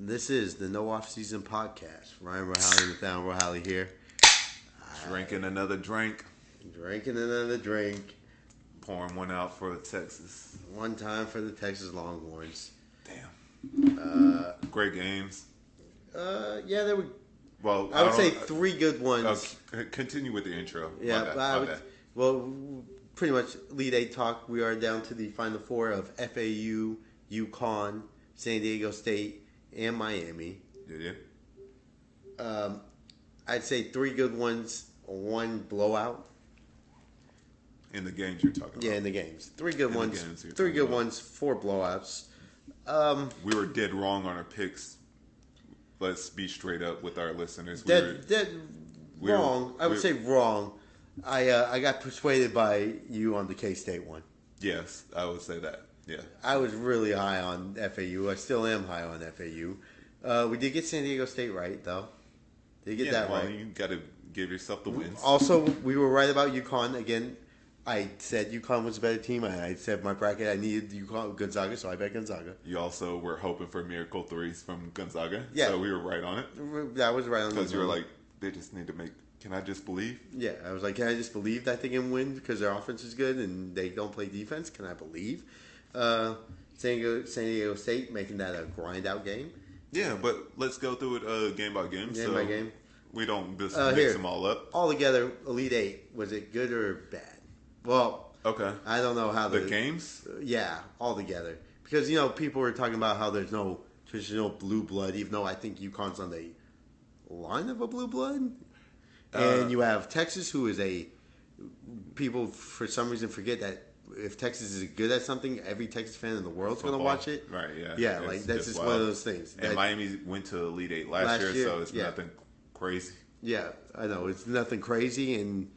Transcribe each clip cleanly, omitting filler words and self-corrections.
This is the No Off Season Podcast. Ryan Rohally and Nathaniel Rohally here. Drinking another drink. Drinking another drink. Pouring one out for Texas. One time for the Texas Longhorns. Damn. Great games. Yeah, there were. Well, I would say three good ones. Continue with the intro. Yeah, My bad. Well, pretty much Elite Eight talk. We are down to the Final Four of FAU, UConn, San Diego State, and Miami. Yeah. I'd say three good ones, one blowout. In the games you're talking about. Yeah, in the games. Three good ones, four blowouts. We were dead wrong on our picks. Let's be straight up with our listeners. Wrong. I would say wrong. I got persuaded by you on the K-State one. Yes, I would say that. Yeah. I was really high on FAU. I still am high on FAU. We did get San Diego State right, though. Did get that right. You got to give yourself the wins. Also, we were right about UConn. Again, I said UConn was a better team. I said my bracket, I needed UConn, Gonzaga, so I bet Gonzaga. You also were hoping for miracle threes from Gonzaga. Yeah. So we were right on it. That was right on it. Because you were like, they just need to make, can I just believe? Yeah, I was like, can I just believe that they can win because their offense is good and they don't play defense? Can I believe? San Diego State making that a grind out game. Yeah, but let's go through it game by game. Game by game. We don't just mix them all up. All together, Elite Eight, was it good or bad? Well, okay. I don't know how the games. Yeah, all together because people were talking about how there's no traditional blue blood, even though I think UConn's on the line of a blue blood, and you have Texas, who is people for some reason forget that if Texas is good at something, every Texas fan in the world's going to watch it. Right? Yeah. Yeah, like that's just one of those things. And Miami went to Elite Eight last year, so it's nothing crazy. Yeah, I know it's nothing crazy, and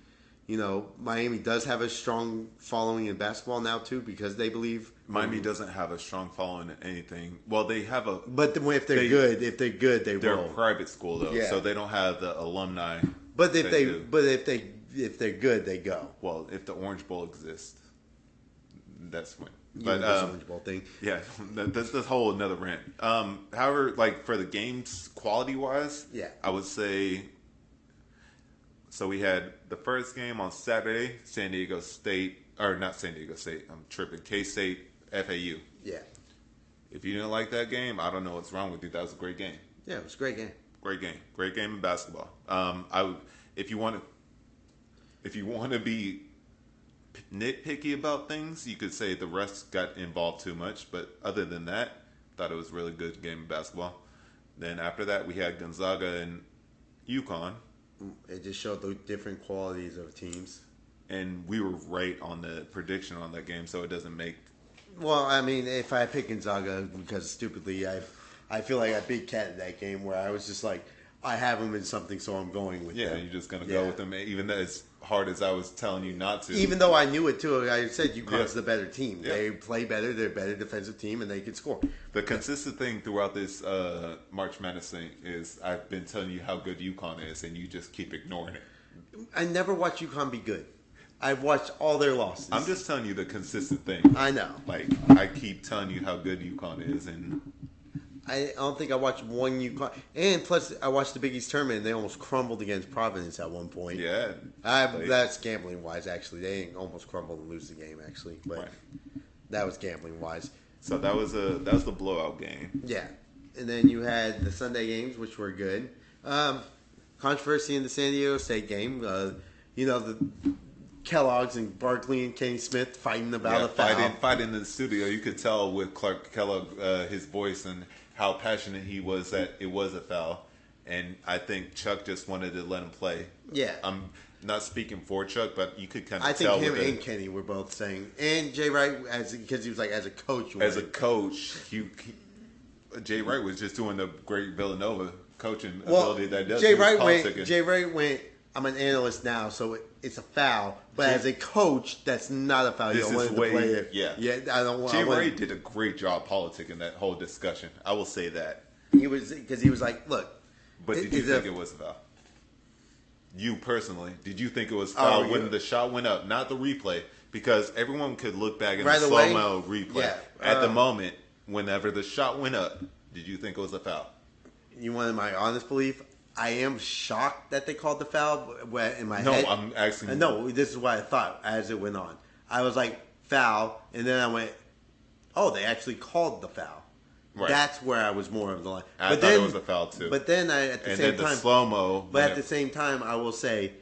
Miami does have a strong following in basketball now too because they believe Miami doesn't have a strong following in anything. Well, they have a, but if they're good, they they're will. a private school though, so they don't have the alumni. But if they're good, they go. Well, if the Orange Bowl exists, that's when. But the Orange Bowl thing, yeah, that's a whole another rant. However, like for the games quality wise, I would say. So we had the first game on Saturday, San Diego State, or not San Diego State, I'm tripping, K-State, FAU. Yeah. To you didn't like that game, I don't know what's wrong with you. That was a great game. Yeah, it was a great game. Great game in basketball. If you want to be nitpicky about things, you could say the refs got involved too much. But other than that, I thought it was a really good game of basketball. Then after that, we had Gonzaga and UConn. It just showed the different qualities of teams. And we were right on the prediction on that game, so it doesn't make... Well, I mean, if I pick Gonzaga, because stupidly, I feel like I beat Cat in that game where I was just like, I have him in something, so I'm going with them. Yeah, you're just going to go with them, even though as hard as I was telling you not to. Even though I knew it, too. I said UConn's the better team. Yeah. They play better, they're a better defensive team, and they can score. The consistent thing throughout this March Madness thing is I've been telling you how good UConn is, and you just keep ignoring it. I never watched UConn be good. I've watched all their losses. I'm just telling you the consistent thing. I know. Like, I keep telling you how good UConn is, and... I don't think I watched one UConn. And plus, I watched the Big East tournament, and they almost crumbled against Providence at one point. Yeah. That's gambling-wise, actually. They almost crumbled and lose the game, actually. But that was gambling-wise. So that was the blowout game. Yeah. And then you had the Sunday games, which were good. Controversy in the San Diego State game. The Kellogg's and Barkley and Kenny Smith fighting about a foul. Fighting in the studio. You could tell with Clark Kellogg, his voice and how passionate he was that it was a foul. And I think Chuck just wanted to let him play. Yeah. I'm not speaking for Chuck, but you could kind of tell. I think him and Kenny were both saying. And Jay Wright, because he was like, as a coach. As a coach, Jay Wright was just doing the great Villanova coaching ability that does. Jay Wright went, I'm an analyst now, so it's a foul. But as a coach, that's not a foul. You don't want to play it. Yeah. I don't want. Jay Wright did a great job politicking that whole discussion. I will say that. He was like, look. But did you think it was a foul? You personally, did you think it was foul when the shot went up, not the replay? Because everyone could look back in the slow-mo replay. Yeah. At the moment, whenever the shot went up, Did you think it was a foul? You wanted my honest belief? I am shocked that they called the foul. But in my head, No, I'm asking. No, this is what I thought as it went on. I was like foul, and then I went, "Oh, they actually called the foul." Right. That's where I was more of the line. I thought it was a foul too. But then at the same time, slow mo. But at the same time, I will say,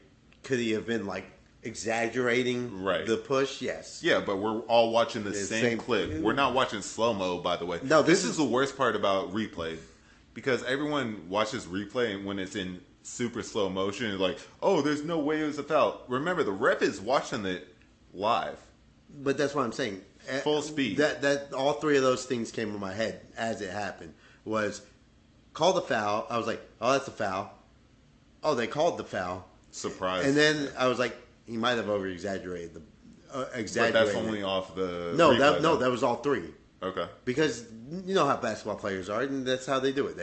could he have been like exaggerating the push? Yes. Yeah, but we're all watching the same clip. We're not watching slow mo, by the way. No, this is the worst part about replay, because everyone watches replay and when it's in super slow motion, like, oh, there's no way it was a foul. Remember, the ref is watching it live. But that's what I'm saying. Full speed. That all three of those things came in my head as it happened. Was call the foul. I was like, oh, that's a foul. Oh, they called the foul. Surprise. And then I was like, he might have over exaggerated the But that's only off the replay, that was all three. Okay. Because you know how basketball players are, and that's how they do it.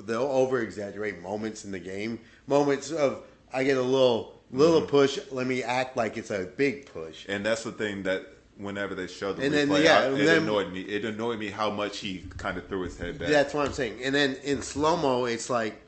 They'll over exaggerate moments in the game. Moments of I get a little push. Let me act like it's a big push. And that's the thing that whenever they show the and replay, it annoyed me. It annoyed me how much he kind of threw his head back. That's what I'm saying. And then in slow mo, it's like.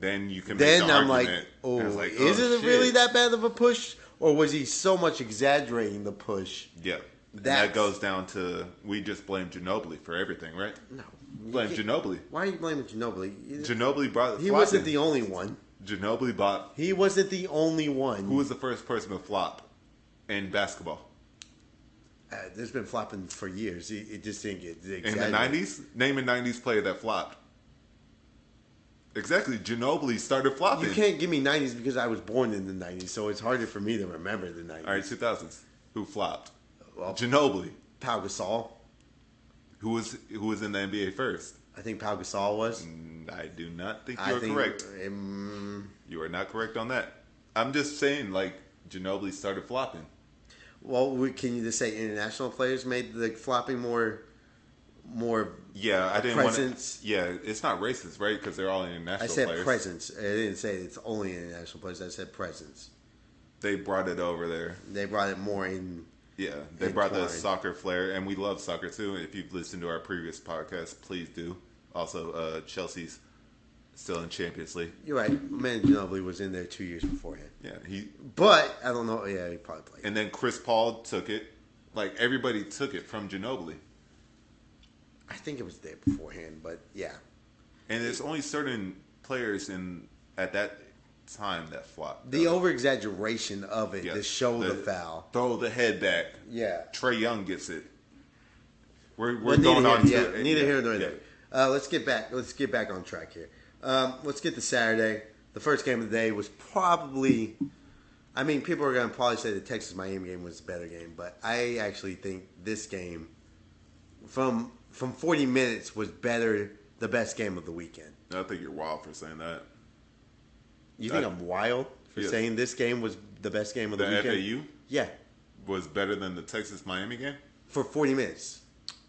Then you can. Then I'm like, is it really that bad of a push, or was he so much exaggerating the push? Yeah. That goes down to we just blame Ginobili for everything, right? No, blame Ginobili. Why are you blaming Ginobili? Ginobili brought. He wasn't the only one. Ginobili bought. He wasn't the only one. Who was the first person to flop in basketball? There's been flopping for years. It just didn't get in the '90s. Name a '90s player that flopped. Exactly, Ginobili started flopping. You can't give me '90s because I was born in the '90s, so it's harder for me to remember the '90s. All right, 2000s. Who flopped? Well, Ginobili. Pau Gasol. Who was in the NBA first? I think Pau Gasol was. I do not think you're correct. You are not correct on that. I'm just saying, like, Ginobili started flopping. Well, can you just say international players made the flopping more? Yeah, I didn't presence. Yeah, it's not racist, right? Because they're all international players. I said presence. I didn't say it's only international players. I said presence. They brought it over there. They brought it more in. Yeah, they brought the soccer flair, and we love soccer too. If you've listened to our previous podcast, please do. Also, Chelsea's still in Champions League. You're right. Man, Ginobili was in there 2 years beforehand. Yeah, But I don't know. Yeah, he probably played. And then Chris Paul took it. Like everybody took it from Ginobili. I think it was there beforehand, but yeah. And there's only certain players at that time that flopped. The over-exaggeration of it to show the foul. Throw the head back. Yeah. Trae Young gets it. We're going on to neither here nor there. Let's get back on track here. Let's get to Saturday. The first game of the day was probably, I mean, people are going to probably say the Texas-Miami game was a better game, but I actually think this game, from 40 minutes, was the best game of the weekend. I think you're wild for saying that. You think I'm wild for saying this game was the best game of the weekend? The FAU? Yeah. Was better than the Texas-Miami game? For 40 minutes.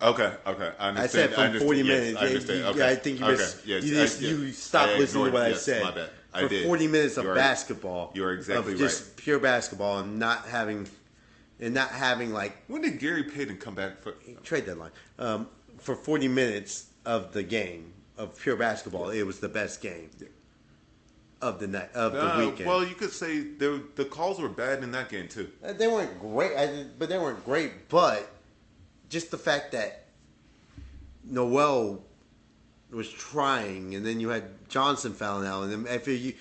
Okay. I understand. I said from 40 minutes. Yes, I understand. Okay. I think you stopped listening to what I said. My bad. For 40 minutes of basketball. You're exactly right. Just pure basketball and not having like. When did Gary Payton come back for trade deadline? For 40 minutes of the game of pure basketball, it was the best game of the night of the weekend. Well, you could say the calls were bad in that game too. They weren't great, but they weren't great. But just the fact that Noel was trying, and then you had Johnson fouling out, and then FAU.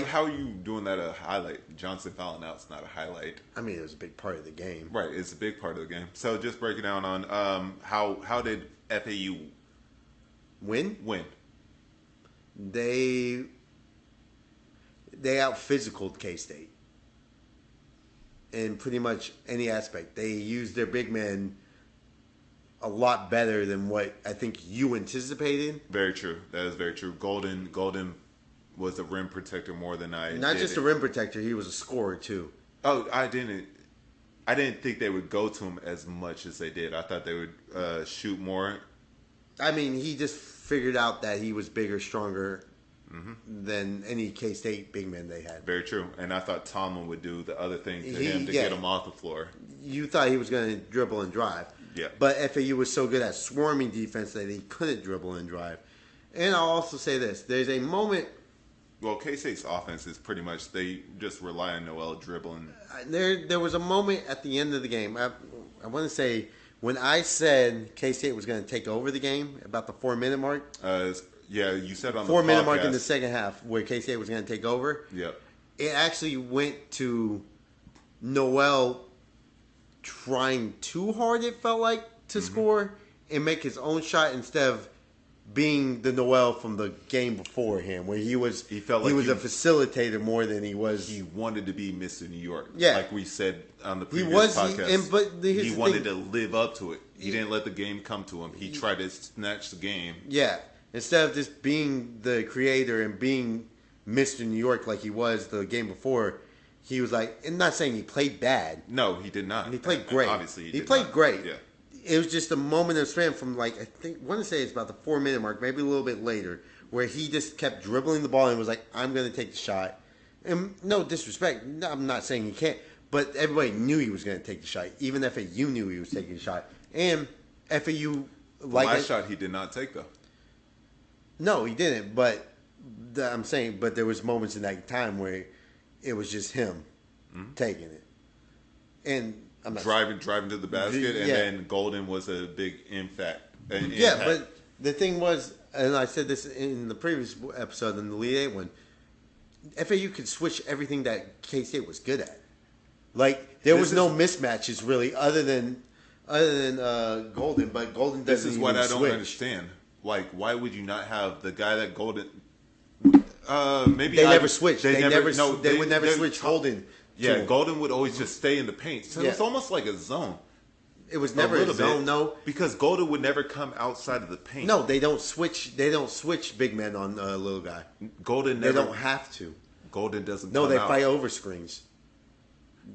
How are you doing that a highlight? Johnson fouling out's not a highlight. I mean, it was a big part of the game. Right, it's a big part of the game. So just break it down on how did FAU win? They out physicaled K-State in pretty much any aspect. They used their big men a lot better than what I think you anticipated. Very true. That is very true. Golden was a rim protector more than I Not just a rim protector, he was a scorer too. Oh, I didn't think they would go to him as much as they did. I thought they would shoot more. I mean, he just figured out that he was bigger, stronger than any K-State big man they had. Very true. And I thought Tomlin would do the other thing to him to get him off the floor. You thought he was going to dribble and drive. Yeah. But FAU was so good at swarming defense that he couldn't dribble and drive. And I'll also say this: there's a moment. Well, K-State's offense is pretty much they just rely on Noel dribbling. There was a moment at the end of the game. I want to say when I said K-State was going to take over the game about the 4-minute mark. Yeah, you said on the 4-minute mark in the second half where K-State was going to take over. Yep. It actually went to Noel trying too hard, it felt like, to score and make his own shot instead of being the Noel from the game before him, where he was a facilitator more than he was. He wanted to be Mr. New York. Yeah. Like we said on the previous podcast. He wanted to live up to it. He didn't let the game come to him. He tried to snatch the game. Yeah. Instead of just being the creator and being Mr. New York like he was the game before, he was like, and not saying he played bad. No, he did not. And he played great. Obviously, he played great. Yeah. It was just a moment of strength from I want to say it's about the 4-minute mark, maybe a little bit later, where he just kept dribbling the ball and was like, I'm going to take the shot. And no disrespect, I'm not saying he can't, but everybody knew he was going to take the shot. Even FAU knew he was taking the shot. And FAU... My shot he did not take, though. No, he didn't, but I'm saying, but there was moments in that time where it was just him taking it. And... I'm not driving to the basket, and then Golden was a big impact. Yeah, but the thing was, and I said this in the previous episode, in the Elite Eight one, FAU could switch everything that K-State was good at. Like there was no mismatches really, other than Golden, but Golden doesn't. This is what I don't switch. understand. Like, why would you not have the guy that Golden? Maybe they never switched. They would never switch Golden. Yeah, Golden would always just stay in the paint. So it's almost like a zone. It was never a zone, no. Because Golden would never come outside of the paint. No, they don't switch. They don't switch big men on a little guy. Golden never. They don't have to. Golden doesn't. No, come they out. fight over screens.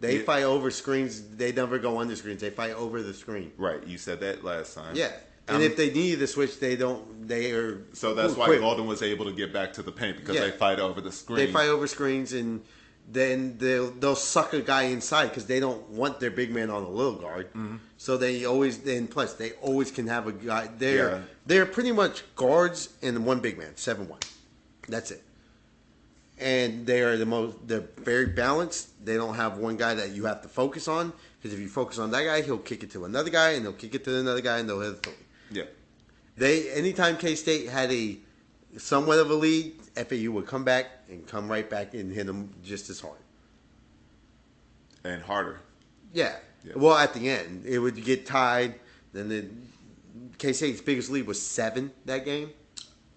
They fight over screens. They never go under screens. They fight over the screen. Right. You said that last time. Yeah. And if they needed to switch, they don't. They are. So that's why Golden was able to get back to the paint because they fight over the screen. They fight over screens and. Then they'll suck a guy inside because they don't want their big man on a little guard. Mm-hmm. So they always, and plus they always can have a guy. They're pretty much guards and one big man, 7-1. That's it. And they're very balanced. They don't have one guy that you have to focus on because if you focus on that guy, he'll kick it to another guy and they'll kick it to another guy and they'll hit the three. Yeah. Anytime K-State had a somewhat of a lead, FAU would come back and come right back and hit them just as hard. And harder. Yeah. Well, at the end, it would get tied. Then the K-State's biggest lead was 7 that game.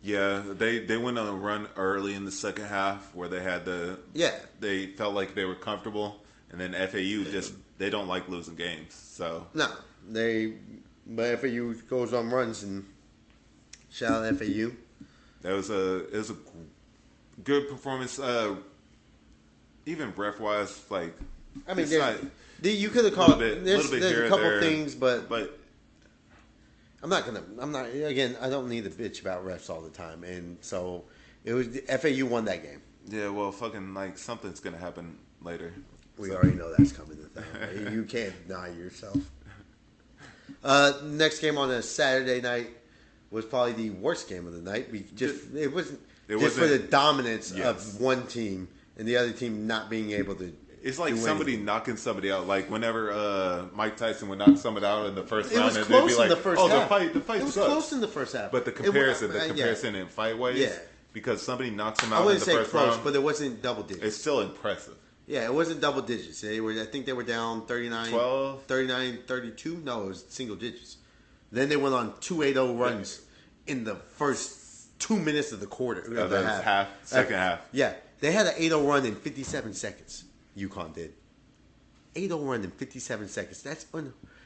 Yeah, they went on a run early in the second half where they had they felt like they were comfortable, and then FAU they don't like losing games. So no, but FAU goes on runs and shout out FAU. It was a good performance. Even breath wise, like I mean, you could have called there's a couple there, things, but I'm not. Again, I don't need to bitch about refs all the time, and so it was FAU won that game. Yeah, well, fucking like something's gonna happen later. We already know that's coming to town. You can't deny yourself. Next game on a Saturday night was probably the worst game of the night. It wasn't for the dominance of one team and the other team not being able to. It's like somebody knocking somebody out. Like whenever Mike Tyson would knock somebody out in the first round, and they'd be like, the fight it was sucks. close in the first half. But the comparison in fight ways, because somebody knocks him out in the first round. I wouldn't say close, but it wasn't double digits. It's still impressive. Yeah, it wasn't double digits. I think they were down 39, 12? 39, 32. No, it was single digits. Then they went on 2-8-0 runs in the first 2 minutes of the quarter. Of the second half. Yeah, they had an 8-0 run in 57 seconds. UConn did. 8-0 run in 57 seconds.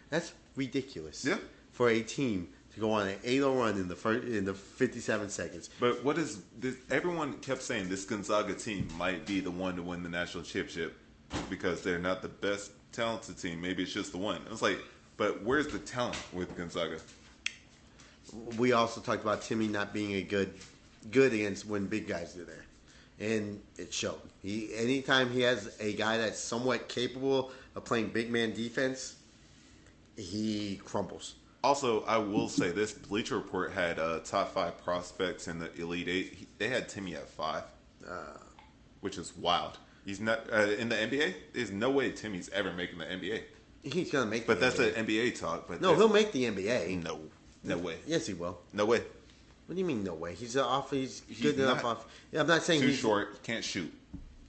That's ridiculous. Yeah. For a team to go on an 8-0 run in the 57 seconds. But what is this? Everyone kept saying this Gonzaga team might be the one to win the national championship because they're not the best talented team. Maybe it's just the one. It's like, but where's the talent with Gonzaga? We also talked about Timmy not being a good against when big guys are there. And it showed. Anytime he has a guy that's somewhat capable of playing big man defense, he crumbles. Also, I will say this: Bleacher Report had top 5 prospects in the Elite Eight. They had Timmy at 5, which is wild. He's not in the NBA. There's no way Timmy's ever making the NBA. He's gonna make. But the that's NBA. an NBA talk. But No, he'll make the NBA. No way. Yes, he will. No way. What do you mean, no way? He's good enough off. Yeah, I'm not saying Too he's short. Can't shoot.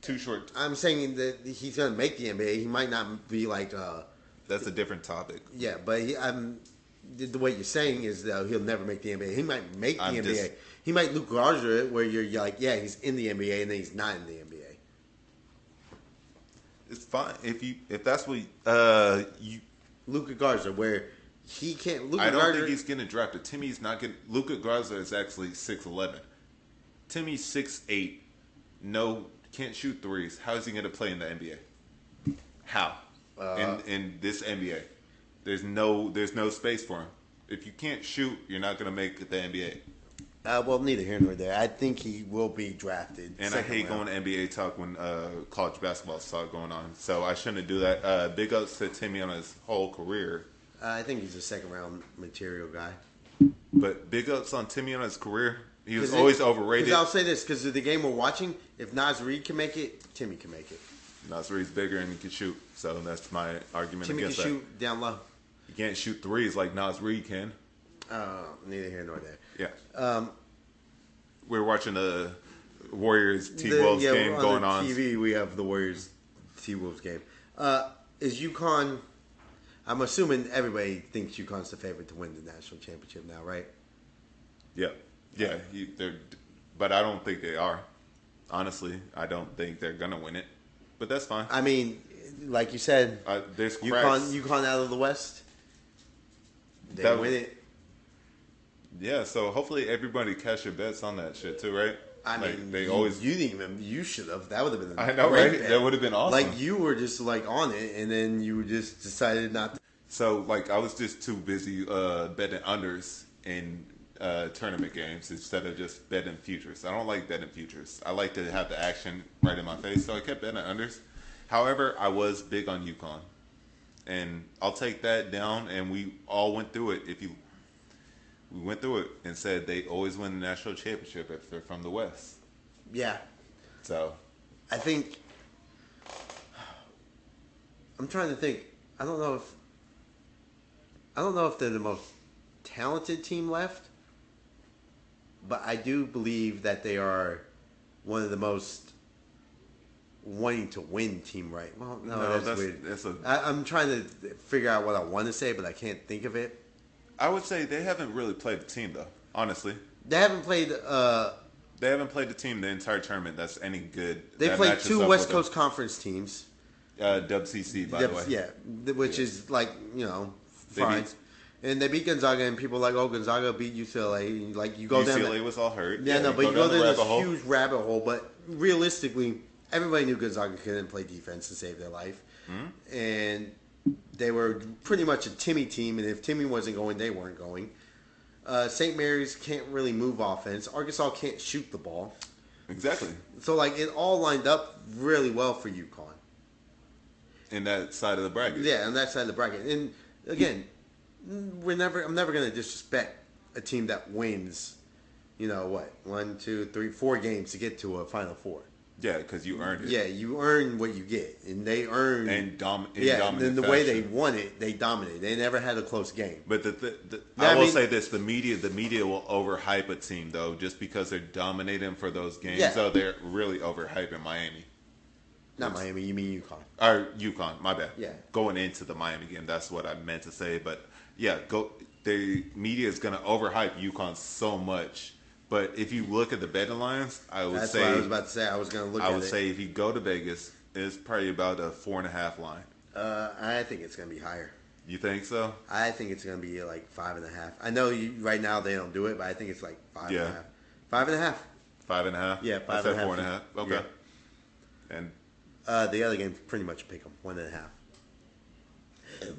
Too short. I'm saying that he's gonna make the NBA. He might not be like. That's a different topic. Yeah, but the way you're saying is that he'll never make the NBA. He might make the NBA. He might Luke Garza it, where you're like, yeah, he's in the NBA, and then he's not in the NBA. It's fine if that's what you. Luka Garza, where he can't. I don't think he's getting drafted. Timmy's not getting. Luka Garza is actually 6'11". Timmy's 6'8". No, can't shoot threes. How is he going to play in the NBA? How? In this NBA, there's no space for him. If you can't shoot, you're not going to make the NBA. Well, neither here nor there. I think he will be drafted. And I hate going to NBA talk when college basketball talk going on. So I shouldn't do that. Big ups to Timmy on his whole career. I think he's a second round material guy. But big ups on Timmy on his career. He was always overrated. I'll say this, because of the game we're watching, if Nas Reed can make it, Timmy can make it. Nas Reed's bigger and he can shoot. So that's my argument Timmy against can that. shoot down low. He can't shoot threes like Nas Reed can. Neither here nor there. Yeah. We're watching the Warriors T-Wolves game going on. TV, we have the Warriors T-Wolves game. Is UConn... I'm assuming everybody thinks UConn's the favorite to win the national championship now, right? Yeah. Yeah. But I don't think they are. Honestly, I don't think they're going to win it. But that's fine. I mean, like you said, there's cracks. UConn out of the West, they win it. Yeah, so hopefully everybody cash your bets on that shit too, right? I mean, they always. You didn't even. You should have. That would have been. I know, right? Bet. That would have been awesome. Like you were just like on it, and then you just decided not to. So like I was just too busy betting unders in tournament games instead of just betting futures. I don't like betting futures. I like to have the action right in my face, so I kept betting unders. However, I was big on UConn, and I'll take that down. And we all went through it. We went through it and said they always win the national championship if they're from the West. Yeah. So, I think I'm trying to think. I don't know if they're the most talented team left, but I do believe that they are one of the most wanting to win team. Right? Well, no, that's weird. I'm trying to figure out what I want to say, but I can't think of it. I would say they haven't really played a team though. Honestly, they haven't played. They haven't played a team the entire tournament that's any good. They played 2 West Coast Conference teams. WCC, by the way. Yeah, which is like, fine. And they beat Gonzaga, and people are like, oh, Gonzaga beat UCLA. Like, you go down UCLA was all hurt. Yeah, no, but you go down this huge rabbit hole. But realistically, everybody knew Gonzaga couldn't play defense to save their life. Mm-hmm. And they were pretty much a Timmy team, and if Timmy wasn't going, they weren't going. St. Mary's can't really move offense. Arkansas can't shoot the ball. Exactly. So, like, it all lined up really well for UConn. In that side of the bracket. Yeah, on that side of the bracket. And, again, I'm never going to disrespect a team that wins, 1, 2, 3, 4 games to get to a Final Four. Yeah, because you earned it. Yeah, you earn what you get, and they earned. And dominant the way they won it, they dominated. They never had a close game. But I will say this: the media will overhype a team though, just because they're dominating for those games. Yeah. So they're really overhyping Miami. Not Miami, you mean UConn? Or UConn, my bad. Yeah. Going into the Miami game, that's what I meant to say. But yeah, the media is going to overhype UConn so much. But if you look at the betting lines, I would say... That's what I was about to say. I was going to look at it. I would say if you go to Vegas, it's probably about a 4.5 line. I think it's going to be higher. You think so? I think it's going to be like 5.5. I know right now they don't do it, but I think it's like 5.5. 5.5. 5.5? Yeah, 5.5. I said 4.5. Okay. Yeah. And the other game's pretty much pick 'em, 1.5.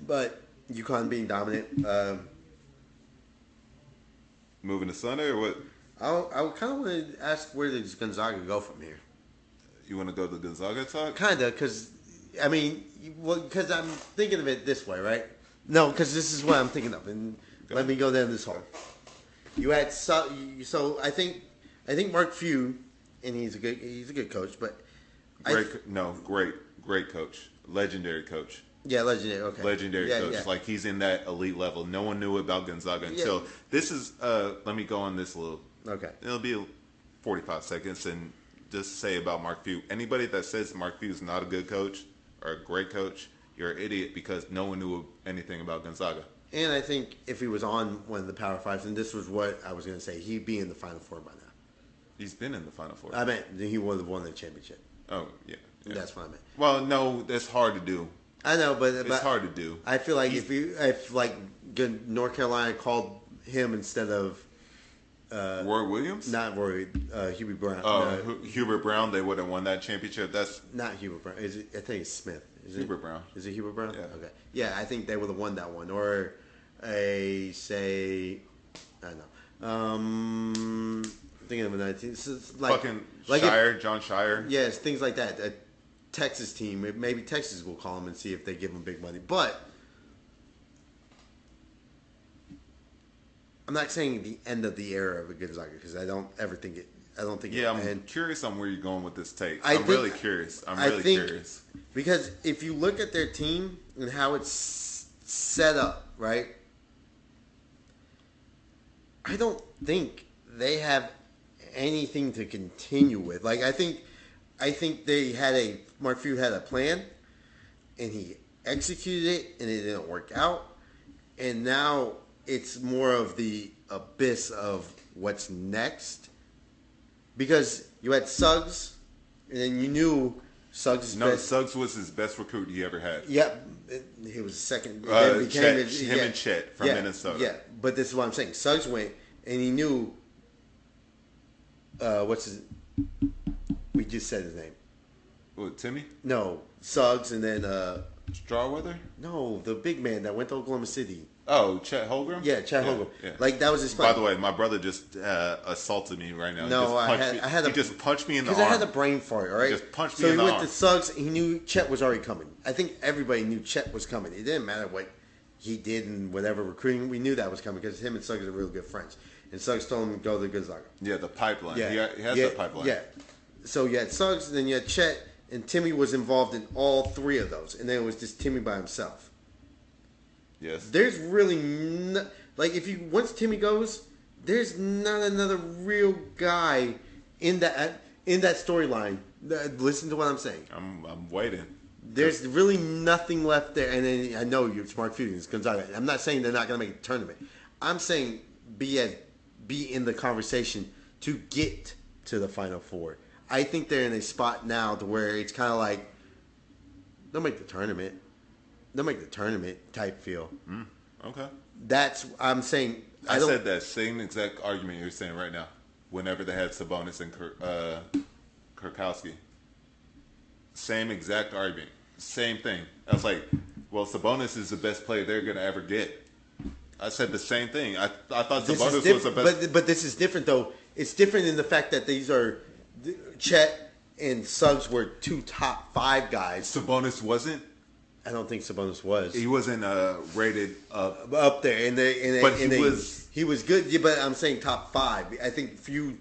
But UConn being dominant. Moving to Sunday or what? I kind of want to ask, where does Gonzaga go from here? You want to go to Gonzaga talk? Kind of, because, because I'm thinking of it this way, right? No, because this is what I'm thinking of. And Let me go down this hole. You had so I think Mark Few, and he's a good coach, but great coach, legendary coach. Yeah, legendary. Okay, legendary coach. Yeah. Like he's in that elite level. No one knew about Gonzaga until this is. Let me go on this a little. Okay, it'll be 45 seconds, and just say about Mark Few. Anybody that says Mark Few is not a good coach or a great coach, you're an idiot because no one knew anything about Gonzaga. And I think if he was on one of the Power Fives, and this was what I was going to say, he'd be in the Final Four by now. He's been in the Final Four. I meant he would have won the championship. Oh, yeah. That's what I meant. Well, no, that's hard to do. I know, but it's hard to do. I feel like if North Carolina called him instead of Roy Williams, not Roy, Hubert Brown. Hubert Brown, they would have won that championship. That's not Hubert Brown. Is it? I think it's Smith. Hubert Brown. Is it Hubert Brown? Yeah. Okay. Yeah, I think they would have won that one, or I don't know. Thinking of a 19. It's like fucking Shire, John Shire. Yes, things like that. A Texas team. Maybe Texas will call them and see if they give them big money. But I'm not saying the end of the era of Gonzaga because I don't ever think it. I don't think. Yeah, I'm curious on where you're going with this take. I'm really curious. I'm really curious because if you look at their team and how it's set up, right? I don't think they have anything to continue with. Like I think Mark Few had a plan, and he executed it, and it didn't work out, and now it's more of the abyss of what's next. Because you had Suggs, and then you knew Suggs. Suggs was his best recruit he ever had. Yep, he was second. And Chet from Minnesota. Yeah, but this is what I'm saying. Suggs went, and he knew. We just said his name. What, Timmy? No, Suggs, and then Strawweather. No, the big man that went to Oklahoma City. Oh, Chet Holmgren? Yeah, Chet Holmgren. Yeah. Like, that was his plan. By the way, my brother just assaulted me right now. No, he just punched me in the arm. Because I had a brain fart, all right? He just punched me in the arm. So he went to Suggs, he knew Chet was already coming. I think everybody knew Chet was coming. It didn't matter what he did and whatever recruiting. We knew that was coming because him and Suggs are really good friends. And Suggs told him to go to Gonzaga. Yeah, the pipeline. Yeah. He has the pipeline. Yeah. So you had Suggs, then you had Chet, and Timmy was involved in all three of those. And then it was just Timmy by himself. Yes. There's really once Timmy goes, there's not another real guy in that storyline. Listen to what I'm saying. I'm waiting. There's really nothing left there. And then I know you're smart feelings, Gonzaga. I'm not saying they're not going to make a tournament. I'm saying be in the conversation to get to the Final Four. I think they're in a spot now to where it's kind of like they'll make the tournament. They'll make the tournament type feel. Okay. That's I'm saying. I said that same exact argument you're saying right now. Whenever they had Sabonis and Kurkowski, same exact argument, same thing. I was like, well, Sabonis is the best player they're gonna ever get. I said the same thing. I thought Sabonis was the best. But this is different though. It's different in the fact that these are Chet and Suggs were two top 5 guys. Sabonis wasn't. I don't think Sabonis was. He wasn't rated up there, but he was good. Yeah, but I'm saying top 5. I think Few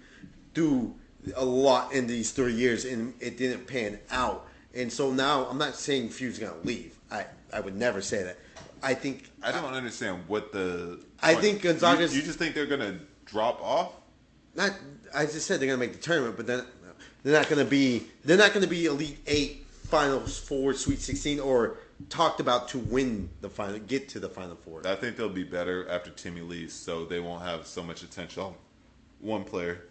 do a lot in these 3 years, and it didn't pan out. And so now I'm not saying Few's gonna leave. I would never say that. I don't understand what the. I think Gonzaga's. You just think they're gonna drop off? Not. I just said they're gonna make the tournament, but then they're not gonna be. They're not gonna be Elite 8, Finals 4, Sweet 16, or talked about to win the final, get to the Final Four. I think they'll be better after Timmy leaves, so they won't have so much attention on one player.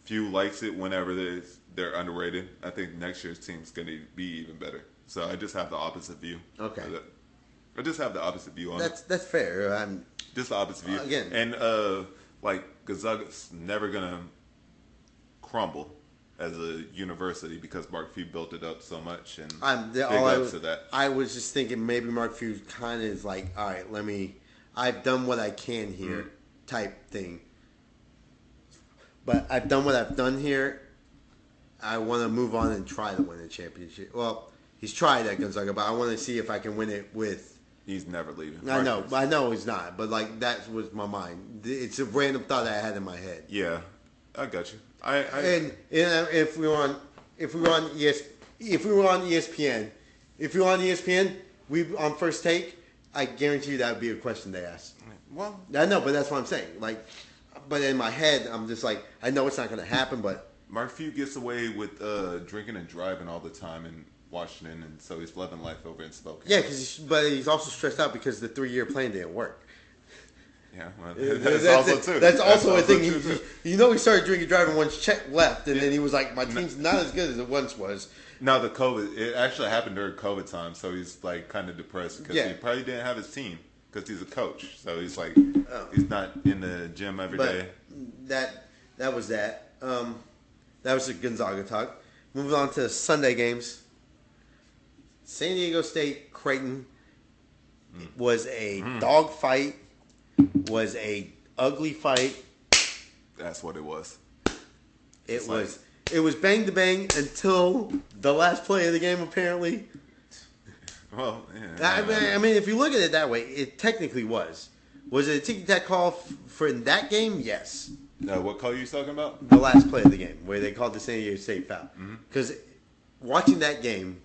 Few likes it whenever they're underrated. I think next year's team's going to be even better. So I just have the opposite view. Okay. I just have the opposite view on it. That's fair. Just the opposite view. Again. And Gonzaga's never going to crumble as a university because Mark Few built it up so much, and I was just thinking maybe Mark Few kind of is like, all right, I've done what I can here, type thing. But I've done what I've done here. I want to move on and try to win a championship. Well, he's tried at Gonzaga, but I want to see if I can win it with He's never leaving. I know he's not, but like that was my mind. It's a random thought that I had in my head. Yeah, I got you. And if we were on ESPN, we on First Take, I guarantee you that would be a question they asked. Well, I know, but that's what I'm saying. Like, but in my head, I'm just like, I know it's not going to happen, but Mark Few gets away with drinking and driving all the time in Washington, and so he's loving life over in Spokane. yeah, but he's also stressed out because the 3-year plan didn't work. Yeah, well, that's also a thing. He started drinking and driving once Chet left, and then he was like, my team's not as good as it once was. No, it actually happened during COVID time, so he's like kind of depressed because he probably didn't have his team because he's a coach. So he's like, he's not in the gym every day. That was that. That was the Gonzaga talk. Moving on to Sunday games. San Diego State, Creighton was a dog fight, was a ugly fight. That's what it was. It was bang to bang until the last play of the game, apparently. Well, yeah. I mean, if you look at it that way, it technically was. Was it a ticky-tack call for that game? Yes. What call are you talking about? The last play of the game, where they called the San Diego State foul. Because watching that game,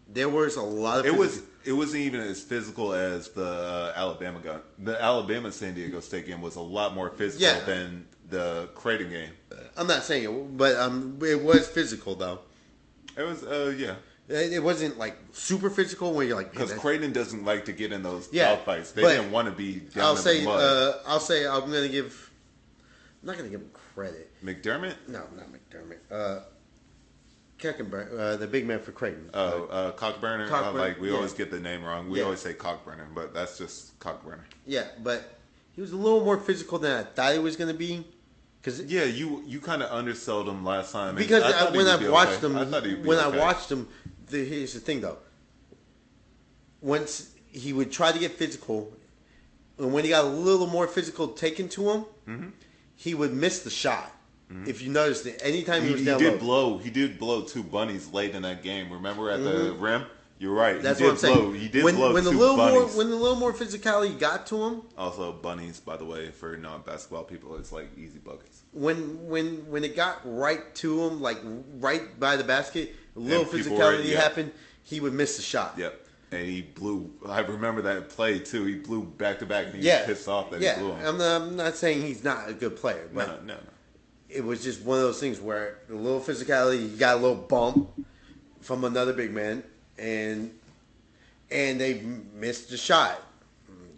there was a lot of... It wasn't even as physical as the Alabama game. The Alabama San Diego State game was a lot more physical than the Creighton game. I'm not saying it, but it was physical, though. It was, yeah. It wasn't like super physical when you're like... Because Creighton doesn't like to get in those dog fights. They didn't want to be down in the mud. I'm going to give... I'm not going to give him credit. McDermott? No, not McDermott. Keckenberg, the big man for Creighton. Cockburner. We always get the name wrong. We always say Cockburner, but that's just Cockburner. Yeah, but he was a little more physical than I thought he was going to be. You kind of undersold him last time. Because when I watched him, here's the thing though. Once he would try to get physical, and when he got a little more physical taken to him, he would miss the shot. If you noticed it, anytime he was down low. He did blow 2 bunnies late in that game. Remember at the rim? You're right. That's what I'm saying. He did blow 2 bunnies. When a little more physicality got to him. Also, bunnies, by the way, for non-basketball people, it's like easy buckets. When it got right to him, like right by the basket, a little physicality happened, he would miss the shot. Yep. And he blew. I remember that play too. He blew back to back, and he was pissed off that he blew him. I'm not saying he's not a good player, but no. It was just one of those things where a little physicality, he got a little bump from another big man, and they missed the shot.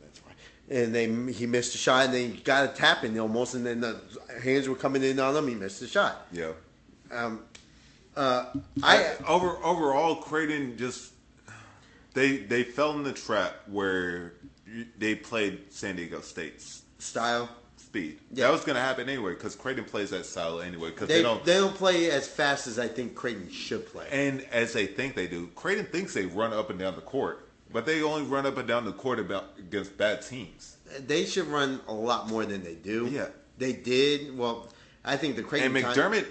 That's right. And he missed the shot, and they got a tap in almost, and then the hands were coming in on him. He missed the shot. Yeah. Overall, Creighton just they fell in the trap where they played San Diego State's style. Speed. Yeah. That was going to happen anyway because Creighton plays that style anyway. Because they don't play as fast as I think Creighton should play. And as they think they do. Creighton thinks they run up and down the court, but they only run up and down the court against bad teams. They should run a lot more than they do. Yeah. They did. Well, I think the Creighton... And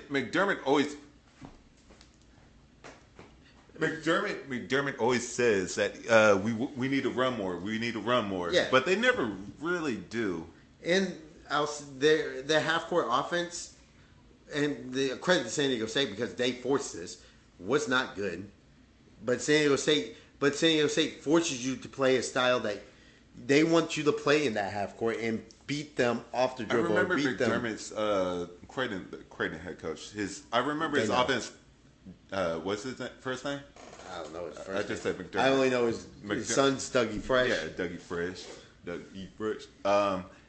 McDermott always... McDermott always says that we need to run more. We need to run more. Yeah. But they never really do. And their half-court offense, and the credit to San Diego State because they forced this, was not good. But San Diego State forces you to play a style that they want you to play in that half-court and beat them off the dribble. I remember McDermott's Creighton head coach. I remember his offense. What's his first name? I don't know his first name. I just said McDermott. I only know his son's Dougie Fresh. Yeah, Dougie Fresh.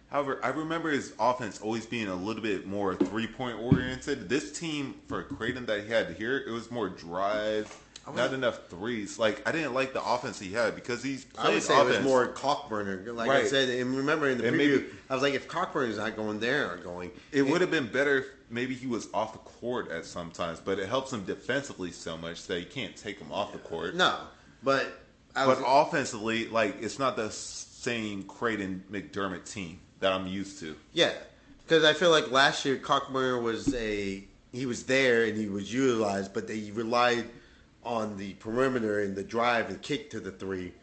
However, I remember his offense always being a little bit more 3-point oriented. This team for Creighton that he had here, it was more drive, not enough threes. Like I didn't like the offense he had because he's played I would say offense. It was more Cockburner. Like I said, and remember in the preview, I was like, if Cockburner's not going there or going, it would have been better if maybe he was off the court at some times. But it helps him defensively so much that you can't take him off the court. No, but offensively, like it's not the same Creighton McDermott team that I'm used to. Yeah, because I feel like last year Cockburner he was there and he was utilized, but they relied on the perimeter and the drive and kick to the three,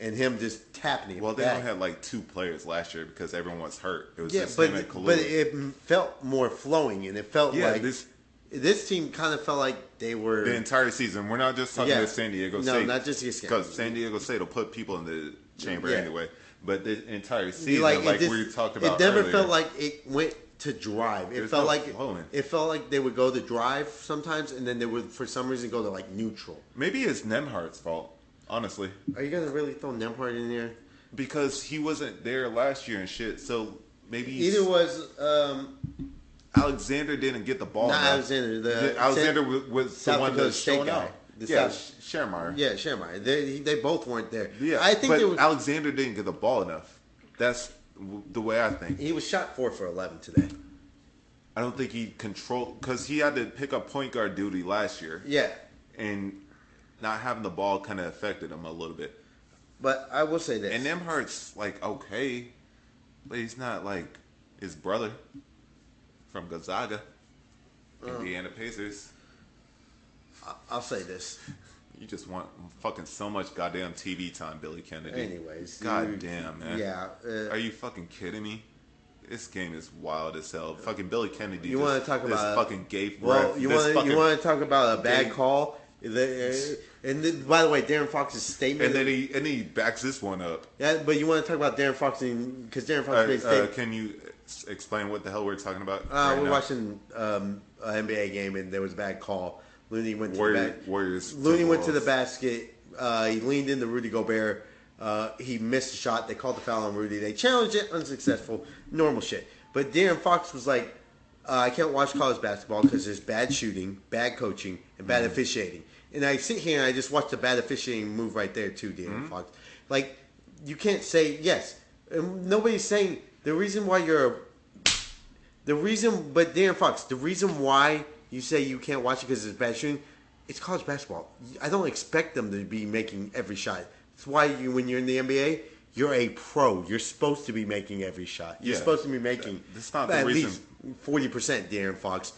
and him just tapping it. Well, they back. only had like 2 players last year because everyone was hurt. It was just but him and Kalu. but it felt more flowing, and it felt like this team kind of felt like they were the entire season. We're not just talking about San Diego State. No, not just because San Diego State will put people in the chamber anyway. But the entire season, we talked about, it never earlier, felt like it went to drive. It felt like it felt like they would go to drive sometimes, and then they would for some reason go to like neutral. Maybe it's Nemhart's fault. Honestly, are you gonna really throw Nemhart in there? Because he wasn't there last year and shit. So maybe either was Alexander didn't get the ball. Not Alexander. Alexander was South the one Dakota that's State showing guy. out. Schermeyer. Yeah, Schermeyer. They both weren't there. Yeah, I think but Alexander didn't get the ball enough. That's the way I think. He was shot 4 for 11 today. I don't think he controlled because he had to pick up point guard duty last year. Yeah, and not having the ball kind of affected him a little bit. But I will say this. And Nemhart's like okay, but he's not like his brother from Gonzaga, Indiana Pacers. I'll say this. You just want fucking so much goddamn TV time, Billy Kennedy. Anyways. Goddamn, man. Yeah. Are you fucking kidding me? This game is wild as hell. Fucking Billy Kennedy. You want to talk about fucking gay? Well, you want to talk about a bad call? And then, by the way, Darren Fox's statement. And then he backs this one up. Yeah, but you want to talk about Darren Fox because Darren Fox made a statement. Can you explain what the hell we're talking about? We're watching an NBA game and there was a bad call. Looney went to the basket. He leaned into Rudy Gobert. He missed a shot. They called the foul on Rudy. They challenged it. Unsuccessful. Normal shit. But Darren Fox was like, I can't watch college basketball because there's bad shooting, bad coaching, and bad officiating. And I sit here and I just watch the bad officiating move right there too, Darren Fox. Like, you can't say yes. And nobody's saying the reason why but Darren Fox, the reason why you say you can't watch it because it's bad shooting, it's college basketball. I don't expect them to be making every shot. That's why when you're in the NBA, you're a pro. You're supposed to be making every shot. You're supposed to be making at least 40%, Darren Fox.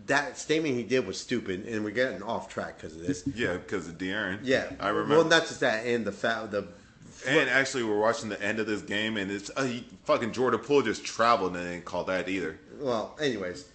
That statement he did was stupid, and we're getting off track because of this. Yeah, because of De'Aaron. Yeah, I remember. Well, not just that, and and actually, we're watching the end of this game, and it's fucking Jordan Poole just traveled, and they didn't call that either. Well, anyways,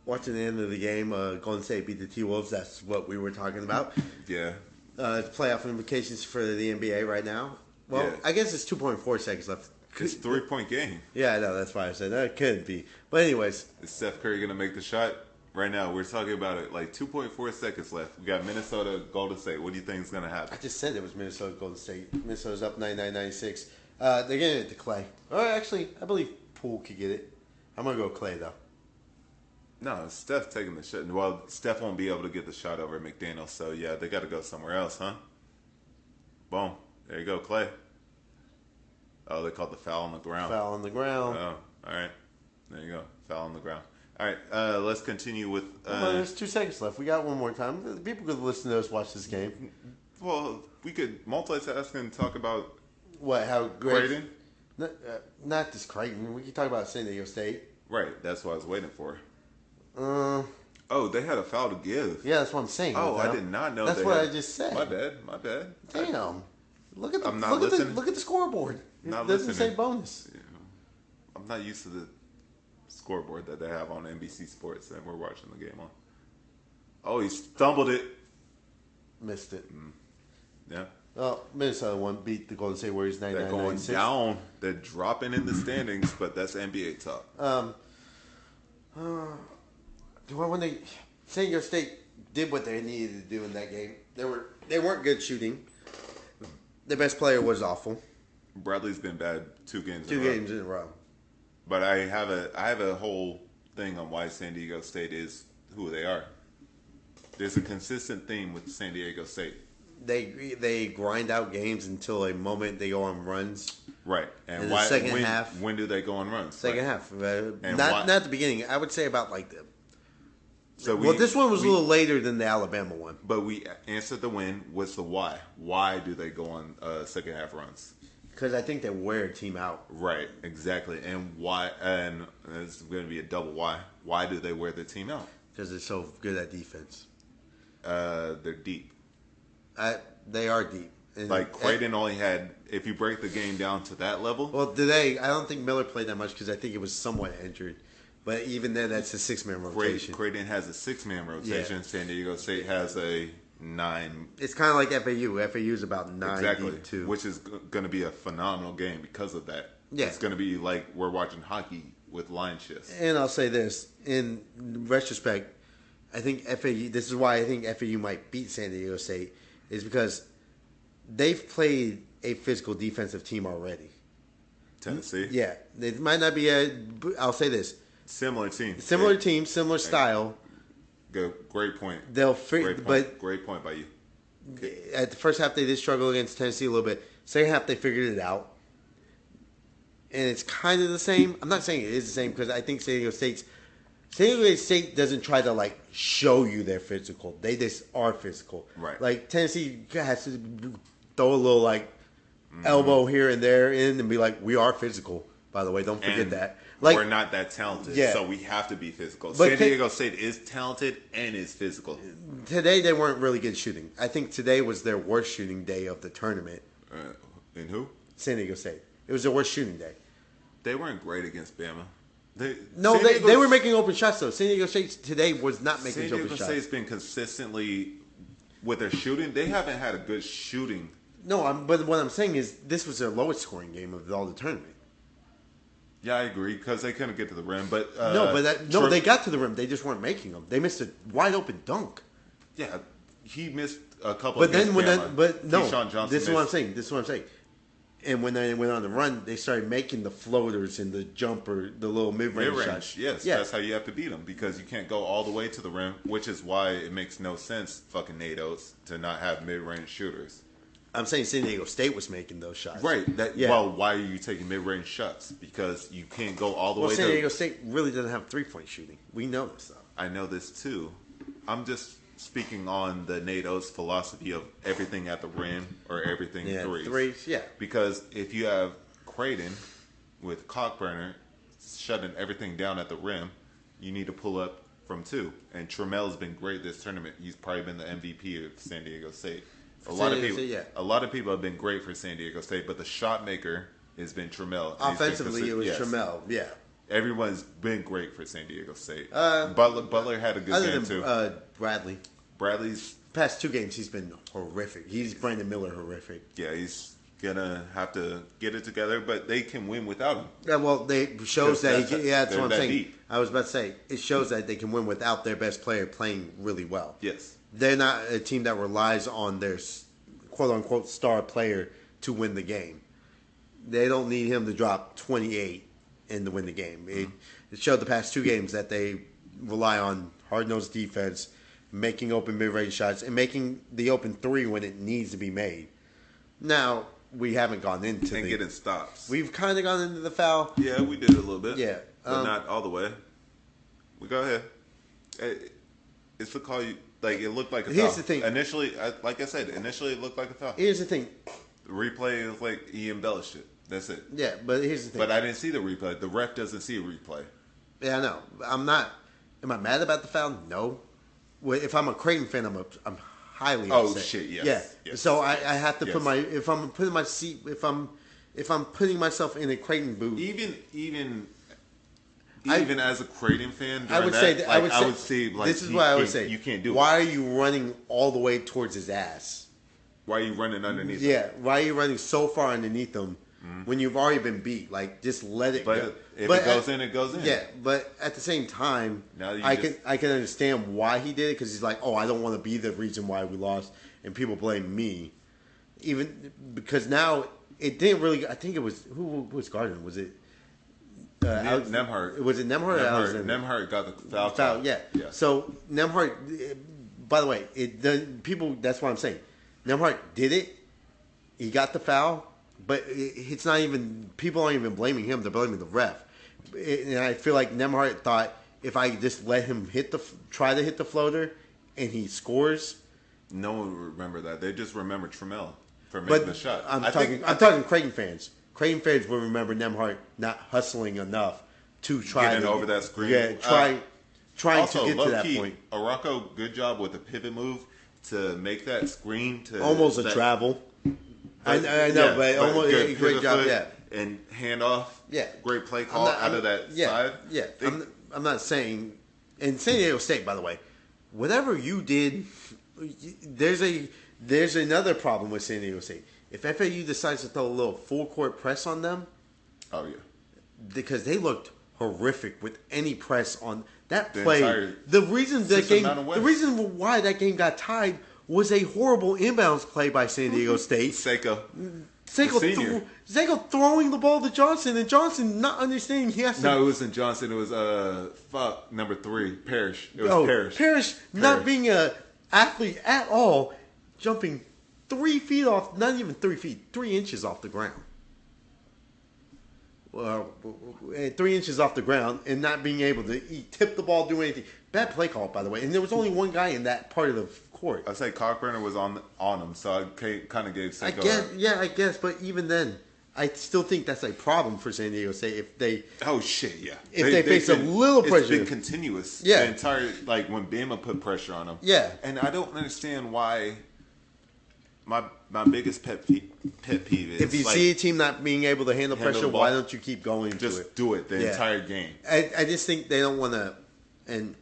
watching the end of the game, Golden State beat the T-Wolves. That's what we were talking about. Yeah. Playoff implications for the NBA right now. Well, I guess it's 2.4 seconds left. It's a 3-point game. Yeah, I know. That's why I said that could be. But anyways. Is Steph Curry going to make the shot? Right now, we're talking about it like 2.4 seconds left. We got Minnesota, Golden State. What do you think is going to happen? I just said it was Minnesota, Golden State. Minnesota's up 99-96. They're getting it to Clay. Or actually, I believe Poole could get it. I'm going to go Clay, though. No, Steph taking the shot. Well, Steph won't be able to get the shot over McDaniel. So, yeah, they got to go somewhere else, huh? Boom. There you go, Clay. Oh, they called the foul on the ground. Foul on the ground. Oh, all right. There you go. Foul on the ground. All right, let's continue with... there's 2 seconds left. We got one more time. People could listen to us watch this game. Well, we could multitask and talk about... What, how great... Creighton? Not just Creighton. We could talk about San Diego State. Right, that's what I was waiting for. Oh, they had a foul to give. Yeah, that's what I'm saying. Oh, I did not know that. That's what I just said. My bad. Damn. Look at the look at the scoreboard. It doesn't listening. say bonus. Yeah. I'm not used to the scoreboard that they have on NBC Sports that we're watching the game on. Oh, he stumbled it. Missed it. Yeah. Well, Minnesota beat the Golden State Warriors 99-96. They're going down. They're dropping in the standings, but that's NBA talk. When San Diego State did what they needed to do in that game, they weren't good shooting. The best player was awful. Bradley's been bad 2 games in a row. But I have a whole thing on why San Diego State is who they are. There's a consistent theme with San Diego State. They grind out games until a moment they go on runs. Right. And in why, the second half. When do they go on runs? Second half. Not at the beginning. I would say about like the... So this one was a little later than the Alabama one. But we answered the when. What's the why? Why do they go on second half runs? Because I think they wear a team out. Right, exactly. And why? And it's going to be a double why. Why do they wear the team out? Because they're so good at defense. They're deep. They are deep. And, Like Creighton only had, if you break the game down to that level. Well, today I don't think Miller played that much because I think it was somewhat injured. But even then, that's a 6-man rotation. Creighton has a 6-man rotation. Yeah. San Diego State has a 9. It's kind of like FAU. FAU is about 9 Exactly, deep too. which is going to be a phenomenal game because of that. Yeah. It's going to be like we're watching hockey with line shifts. And I'll say this in retrospect, I think FAU. This is why I think FAU might beat San Diego State is because they've played a physical defensive team already. Tennessee, Yeah, it might not be a. I'll say this: similar team, team, similar style. Great point. They'll figure, but great point by you. At the first half they did struggle against Tennessee a little bit. Second half they figured it out, and it's kind of the same. I'm not saying it is the same because I think San Diego State doesn't try to like show you they're physical. They just are physical. Right. Like Tennessee has to throw a little like elbow here and there in and be like, we are physical. By the way, don't forget And that. Like we're not that talented, Yeah. so we have to be physical. But San Diego State is talented and is physical. today they weren't really good shooting. I think today was their worst shooting day of the tournament. And who? San Diego State. It was their worst shooting day. They weren't great against Bama. They were making open shots though. San Diego State today was not making San open Diego shots. State's been consistently with their shooting. They haven't had a good shooting. No, but what I'm saying is this was their lowest scoring game of all the tournament. Yeah, I agree because they couldn't get to the rim. But they got to the rim. They just weren't making them. They missed a wide open dunk. Yeah, he missed a couple. But then Keyshawn Johnson this is what I'm saying. And when they went on the run, they started making the floaters and the jumper, the little mid-range shots. Yes, yeah. That's how you have to beat them because you can't go all the way to the rim, which is why it makes no sense, fucking NATOs, to not have mid-range shooters. I'm saying San Diego State was making those shots. Right. Well, why are you taking mid-range shots? Because you can't go all the way. San Diego State really doesn't have 3-point shooting. We know this, though. I know this, too. I'm just speaking on the NATO's philosophy of everything at the rim or everything threes. Yeah. Because if you have Creighton with Cockburner shutting everything down at the rim, you need to pull up from 2. And Trammell's been great this tournament. He's probably been the MVP of San Diego State. A lot of people have been great for San Diego State, but the shot maker has been Trammell. Offensively, it was Trammell. Yeah. Everyone's been great for San Diego State. Butler had a good game too. Bradley's past 2 games, he's been horrific. He's Brandon Miller horrific. Yeah, he's gonna have to get it together, but they can win without him. Yeah, well, it shows that that's what I'm saying. Deep. I was about to say it shows that they can win without their best player playing really well. Yes. They're not a team that relies on their quote-unquote star player to win the game. They don't need him to drop 28 and to win the game. It showed the past 2 games that they rely on hard-nosed defense, making open mid-range shots, and making the open 3 when it needs to be made. Now, we haven't gone into getting stops. We've kind of gone into the foul. Yeah, we did a little bit. Yeah. But not all the way. We go ahead. It's the call you... Like, it looked like a foul. Here's the thing. Initially, like I said, it looked like a foul. Here's the thing. The replay is like he embellished it. That's it. Yeah, but here's the thing. But I didn't see the replay. The ref doesn't see a replay. Yeah, I know. I'm not. Am I mad about the foul? No. Well, if I'm a Creighton fan, I'm highly upset. Oh shit! Yes. Yeah. Yes. So I have to put my if I'm putting myself in a Creighton booth. Even as a Creighton fan, I would say this is what I would say. You can't do it. Why are you running all the way towards his ass? Why are you running underneath? Yeah. Why are you running so far underneath him when you've already been beat? Like, just let it go. If it goes in, it goes in. Yeah, but at the same time, I can understand why he did it because he's like, oh, I don't want to be the reason why we lost, and people blame me. Even because now it didn't really. I think it was who was guarding? Was it? Nembhard. Was it Nembhard? Nembhard got the foul. Yeah. So Nembhard. By the way, people. That's what I'm saying. Nembhard did it. He got the foul, but it's not even. People aren't even blaming him. They're blaming the ref. And I feel like Nembhard thought if I just let him try to hit the floater, and he scores. No one would remember that. They just remember Trammell for making the shot. I'm talking Creighton fans. Creighton fans will remember Nembhard not hustling enough to try getting over that screen. Yeah, trying also, to get to that point. Arauco, good job with the pivot move. to make that screen to almost a travel. I know, but almost a great job. Yeah, and handoff. Yeah, great play call out of that side. Yeah, I'm not saying. And San Diego State, by the way, whatever you did, there's another problem with San Diego State. If FAU decides to throw a little full court press on them, oh yeah, because they looked horrific with any press on that play. The reason why that game got tied was a horrible inbounds play by San Diego State. Seiko throwing the ball to Johnson, and Johnson not understanding he has to. No, it wasn't Johnson. It was number 3, Parrish. It was Parrish. Parrish not being a athlete at all, jumping 3 feet off, not even 3 feet, 3 inches off the ground. 3 inches off the ground and not being able to tip the ball, do anything. Bad play call, by the way. And there was only one guy in that part of the court. I say Cockburner was on him, so I kind of gave Seiko. I guess, but even then, I still think that's a problem for San Diego State if they. Oh shit! Yeah. If they face a little pressure, it's been continuous. Yeah. The entire when Bama put pressure on them. Yeah. And I don't understand why. My biggest pet peeve is if you see a team not being able to handle pressure, why don't you keep going? Just do it the entire game. I just think they don't want to, and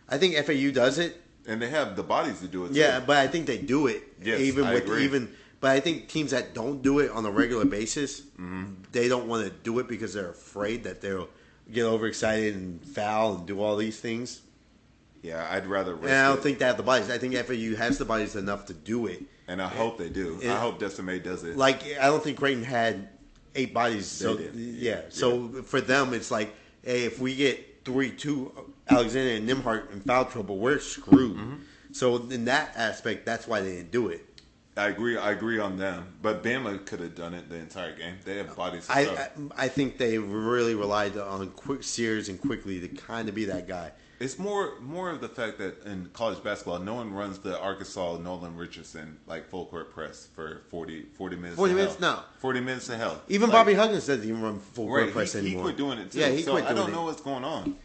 I think FAU does it, and they have the bodies to do it. Yeah, too. but I think they do it. Yes, I agree. But I think teams that don't do it on a regular basis, they don't want to do it because they're afraid that they'll get overexcited and foul and do all these things. Yeah, I'd rather risk and I don't think they have the bodies. I think FAU has the bodies enough to do it. And I hope they do. I hope Decimate does it. Like, I don't think Creighton had 8 bodies. So, So for them, it's like, hey, if we get 3-2 Alexander and Nimhart in foul trouble, we're screwed. So in that aspect, that's why they didn't do it. I agree on them. But Bama could have done it the entire game. They have bodies. I think they really relied on Sears and Quickly to kind of be that guy. It's more of the fact that in college basketball, no one runs the Arkansas Nolan Richardson full court press for 40 minutes. 40 minutes? No. 40 minutes to hell. Even Bobby Huggins doesn't even run full court press anymore. He quit doing it too. Yeah, he quit doing it. I don't know what's going on.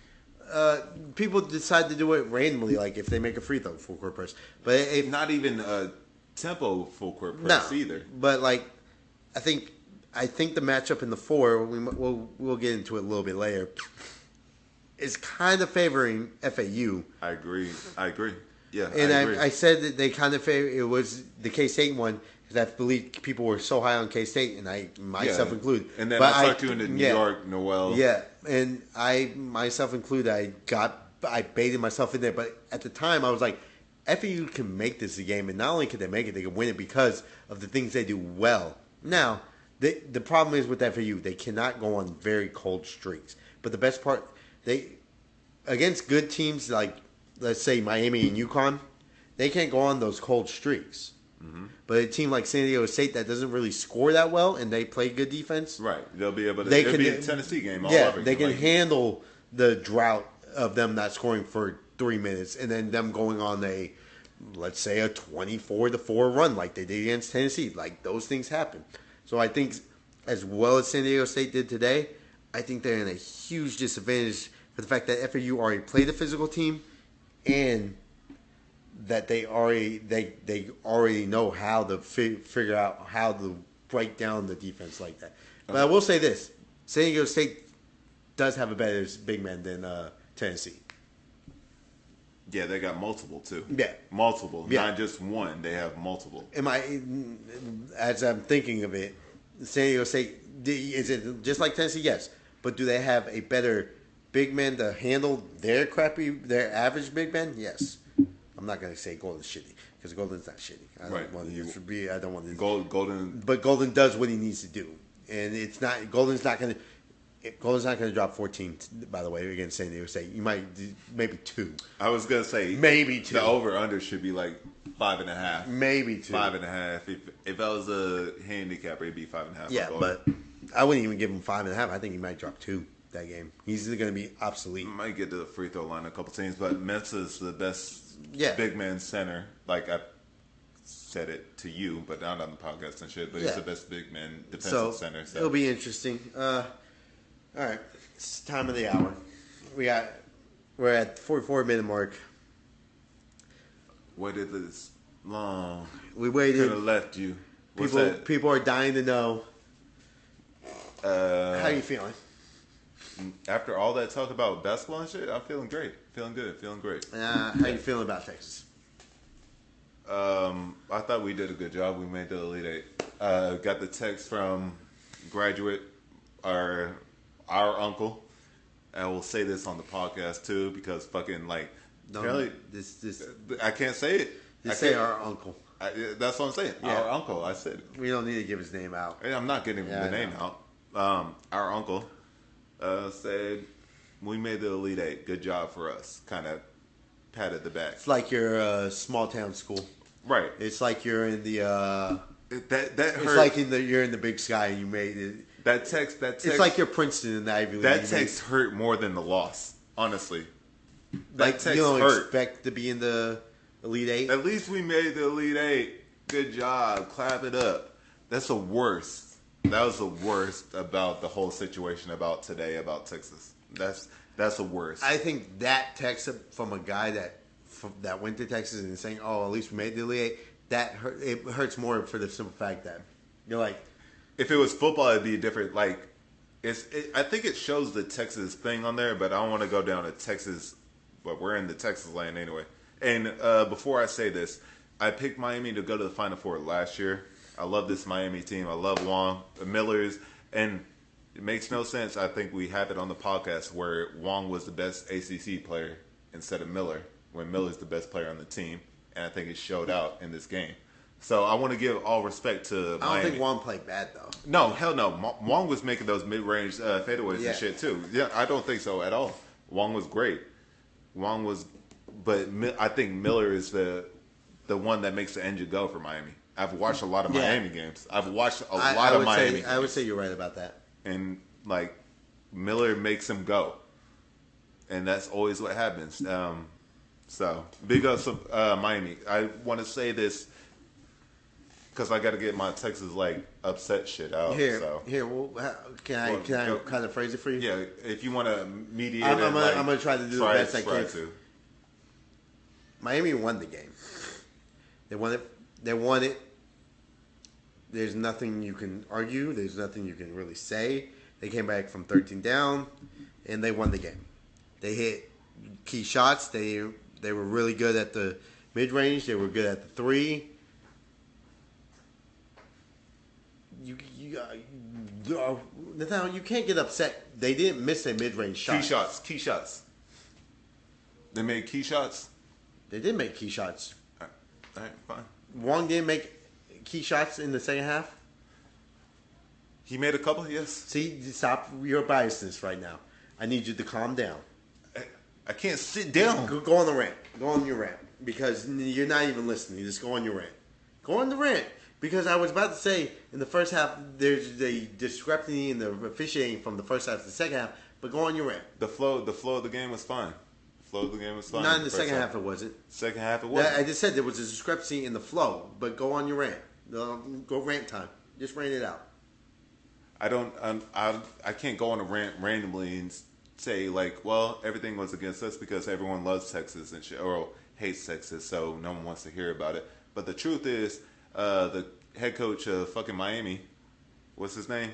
People decide to do it randomly, like if they make a free throw full court press, but if not even a tempo full court press either. But I think the matchup in the 4, we'll get into it a little bit later, is kind of favoring FAU. I agree. Yeah, and I agree. I said that they kind of favor. It was the K-State one because I believe people were so high on K-State, and I myself included. And then I talked to you in New York, Noel. Yeah, and I myself included. I baited myself in there, but at the time I was like, FAU can make this a game, and not only can they make it, they can win it because of the things they do well. Now, the problem is with FAU, they cannot go on very cold streaks. But the best part, they against good teams like, let's say, Miami and UConn, they can't go on those cold streaks. But a team like San Diego State that doesn't really score that well and they play good defense, right? They'll be able to. It'll be a Tennessee game. They can handle the drought of them not scoring for 3 minutes and then them going on let's say a 24-4 run like they did against Tennessee. Like, those things happen. So I think, as well as San Diego State did today, I think they're in a huge disadvantage for the fact that FAU already played a physical team and that they already know how to figure out how to break down the defense like that. But I will say this: San Diego State does have a better big man than Tennessee. Yeah, they got multiple too. Yeah, multiple, not just one. They have multiple. As I'm thinking of it, San Diego State, is it just like Tennessee? Yes, but do they have a better big man to handle their average big man? Yes. I'm not gonna say Golden's shitty because Golden's not shitty. I don't want to. Golden. But Golden does what he needs to do, and it's not. Golden's not gonna drop 14. By the way, against San Diego State, you might maybe 2. I was gonna say maybe 2. The over under should be like 5.5. Maybe 2. 5.5. If I was a handicapper, it'd be 5.5. Yeah, but I wouldn't even give him 5.5. I think he might drop 2 that game. He's going to be obsolete. Might get to the free throw line a couple times, but Mensa's the best big man center. Like, I said it to you, but not on the podcast and shit. But he's the best big man defensive center. So it'll be interesting. All right, it's time of the hour. We're at 44-minute mark. What is this? long. We Could waited. have left you. What's that? People are dying to know. Uh, How you feeling? After all that talk about basketball and shit, I'm feeling great. Feeling good. Feeling great. How you feeling about Texas? I thought we did a good job. We made the Elite Eight. Got the text from graduate, our uncle. I will say this on the podcast too because fucking like apparently This I can't say it. just say our uncle. That's what I'm saying. Yeah. Our uncle. I said it. We don't need to give his name out. I'm not getting Yeah, the name out. Our uncle said we made the Elite Eight. Good job for us. Kind of patted the back. It's like you're a small town school. Right. It's like you're in the. That hurt. It's like you're in the big sky and you made it. That text. It's like you're Princeton in the Ivy League. That text hurt more than the loss. Honestly. Like text you don't hurt. expect to be in the Elite Eight. At least we made the Elite Eight. Good job. Clap it up. That's the worst. That was the worst about the whole situation about today about Texas. That's the worst. I think that text from a guy that went to Texas and saying, "Oh, at least we made the Elite Eight," it hurts more for the simple fact that you're like, if it was football, it'd be different. Like, I think it shows the Texas thing on there, but I don't want to go down to Texas. But we're in the Texas lane anyway. And before I say this, I picked Miami to go to the Final Four last year. I love this Miami team. I love Wong, the Millers, and it makes no sense. I think we have it on the podcast where Wong was the best ACC player instead of Miller, when Miller's the best player on the team, and I think it showed out in this game. So I want to give all respect to Miami. I don't think Wong played bad though. No, hell no. Wong was making those mid-range fadeaways and shit too. Yeah, I don't think so at all. Wong was great. But I think Miller is the one that makes the engine go for Miami. I've watched a lot of Miami games. I've watched a lot of Miami games. I would say you're right about that. And like Miller makes him go, and that's always what happens. So big ups to Miami. I want to say this because I got to get my Texas like upset shit out. Here, so. well, can I kind of phrase it for you? Yeah, if you want to mediate, I'm gonna try to do the best I can. To. Miami won the game. They won it. They won it. There's nothing you can argue. There's nothing you can really say. They came back from 13 down, and they won the game. They hit key shots. They were really good at the mid range. They were good at the three. Nathaniel, you can't get upset. They didn't miss a mid range shot. Key shots. They made key shots. They did make key shots. All right, fine. Wong didn't make key shots in the second half. He made a couple, yes. See, stop your biasness right now. I need you to calm down. I can't sit down. Go on the rant. Go on your rant. Because you're not even listening. You just go on your rant. Go on the rant. Because I was about to say, in the first half, there's a discrepancy in the officiating from the first half to the second half. But go on your rant. The flow of the game was fine. Not in the second half it wasn't. Second half it wasn't. I just said there was a discrepancy in the flow. But go on your rant. Go rant time. Just rant it out. I can't go on a rant randomly and say like, well, everything was against us because everyone loves Texas and shit, or hates Texas, so no one wants to hear about it. But the truth is, the head coach of fucking Miami, what's his name?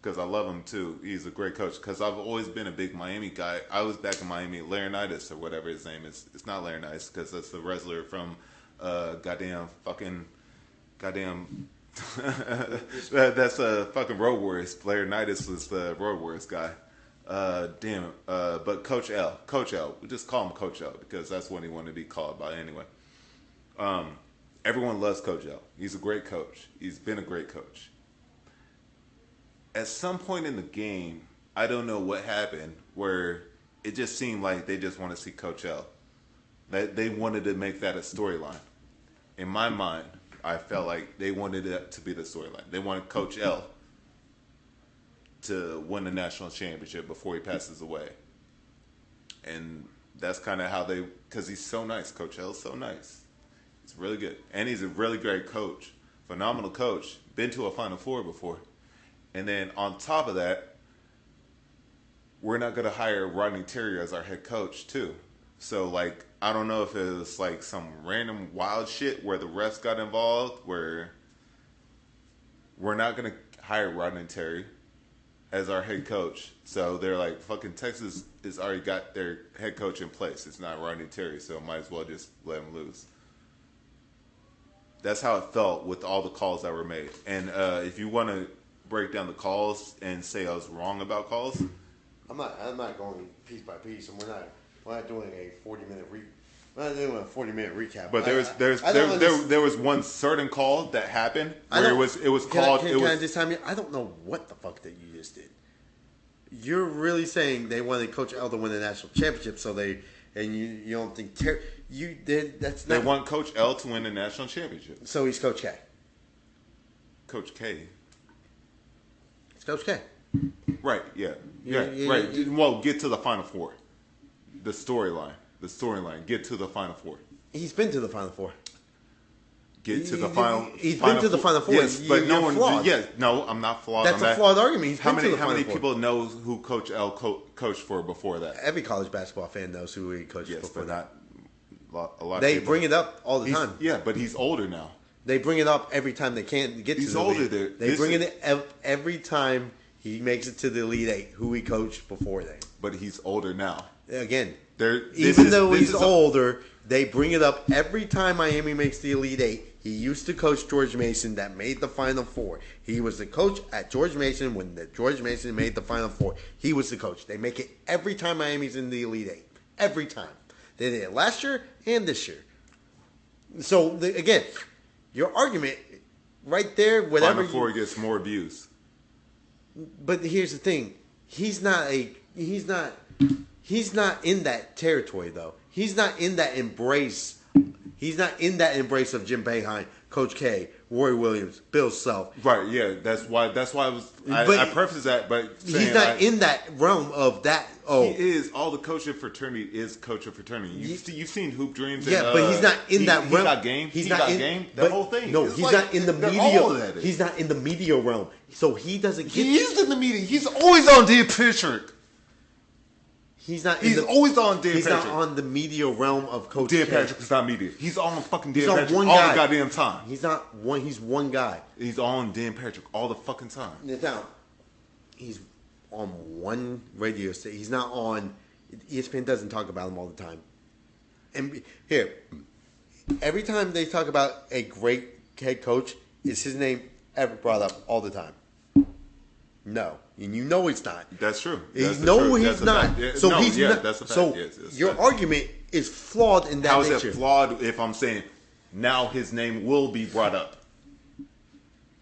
Because I love him too. He's a great coach. Because I've always been a big Miami guy. I was back in Miami, Laurinaitis or whatever his name is. It's not Laurinaitis because that's the wrestler from goddamn. That's fucking Road Warriors. Laurinaitis was the Road Warriors guy. But Coach L. We just call him Coach L because that's what he wanted to be called by anyway. Everyone loves Coach L. He's a great coach. He's been a great coach. At some point in the game, I don't know what happened where it just seemed like they just want to see Coach L. They wanted to make that a storyline. In my mind, I felt like they wanted it to be the storyline. They wanted Coach L to win the national championship before he passes away. And that's kind of how because he's so nice. Coach L's so nice. He's really good. And he's a really great coach. Phenomenal coach. Been to a Final Four before. And then on top of that, we're not going to hire Rodney Terry as our head coach too. So like I don't know if it was like some random wild shit where the refs got involved, where we're not going to hire Rodney Terry as our head coach. So they're like, fucking Texas has already got their head coach in place. It's not Rodney Terry, so might as well just let him loose. That's how it felt with all the calls that were made. And if you want to break down the calls and say I was wrong about calls, I'm not going piece by piece, and we're not doing a 40-minute recap. But there was one certain call that happened where it was called. Can I just tell you? I don't know what the fuck that you just did. You're really saying they wanted Coach L to win the national championship, you don't think you did? That's not. They want Coach L to win the national championship. So he's Coach K. Coach K. It's Coach K. Right. Yeah. Right. Well, get to the Final Four. The storyline. Get to the Final Four. He's been to the Final Four. Get to the final. He's been to the Final Four. Yes, but no one. Flawed. Yes, no, I'm not flawed. That's a flawed argument. How many people know who Coach L coached for before that? Every college basketball fan knows who he coached before that. Not a lot. They bring it up all the time. Yeah, but he's older now. They bring it up every time they can't get to the older league. there. They bring it every time he makes it to the Elite Eight, who he coached before then. But he's older now. Again, even though he's older, they bring it up every time Miami makes the Elite Eight. He used to coach George Mason that made the Final Four. He was the coach at George Mason when George Mason made the Final Four. He was the coach. They make it every time Miami's in the Elite Eight. Every time. They did it last year and this year. So, again, your argument right there, whatever. Final Four gets more views. But here's the thing. He's not in that territory, though. He's not in that embrace. He's not in that embrace of Jim Boeheim, Coach K, Roy Williams, Bill Self. Right, yeah. That's why I preface that, but he's not in that realm of that. Oh, he is. All the coach of fraternity is coach of fraternity. You've seen Hoop Dreams. Yeah, but he's not in that realm. He got game. He got game. The whole thing. No, he's not in the media. He's not in the media realm. So he doesn't get. He is in the media. He's always on Dan Patrick. He's not. He's always on Dan Patrick. He's not on the media realm of Coach Dan K. Patrick is not media. He's on fucking Dan Patrick all the goddamn time. He's not one. He's one guy. He's on Dan Patrick all the fucking time. Now, he's on one radio station. He's not on. ESPN doesn't talk about him all the time. And here, every time they talk about a great head coach, is his name ever brought up all the time? No, and you know it's not. That's true. He's not. Yeah, so he's not. That's a fact. So your argument is flawed in that nature. How is it flawed if I'm saying now his name will be brought up?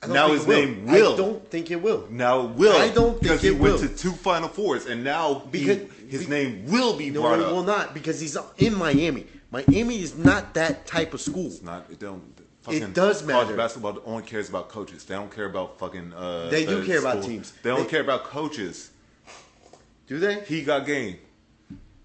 Now his name will. I don't think it will. Now it will. I don't think it will. Because he went to 2 Final Fours, and now his name will be brought up. No, it will not, because he's in Miami. Miami is not that type of school. It's not. It don't. It does matter. College basketball only cares about coaches. They don't care about fucking. They do care about teams. They don't care about coaches. Do they? He got game.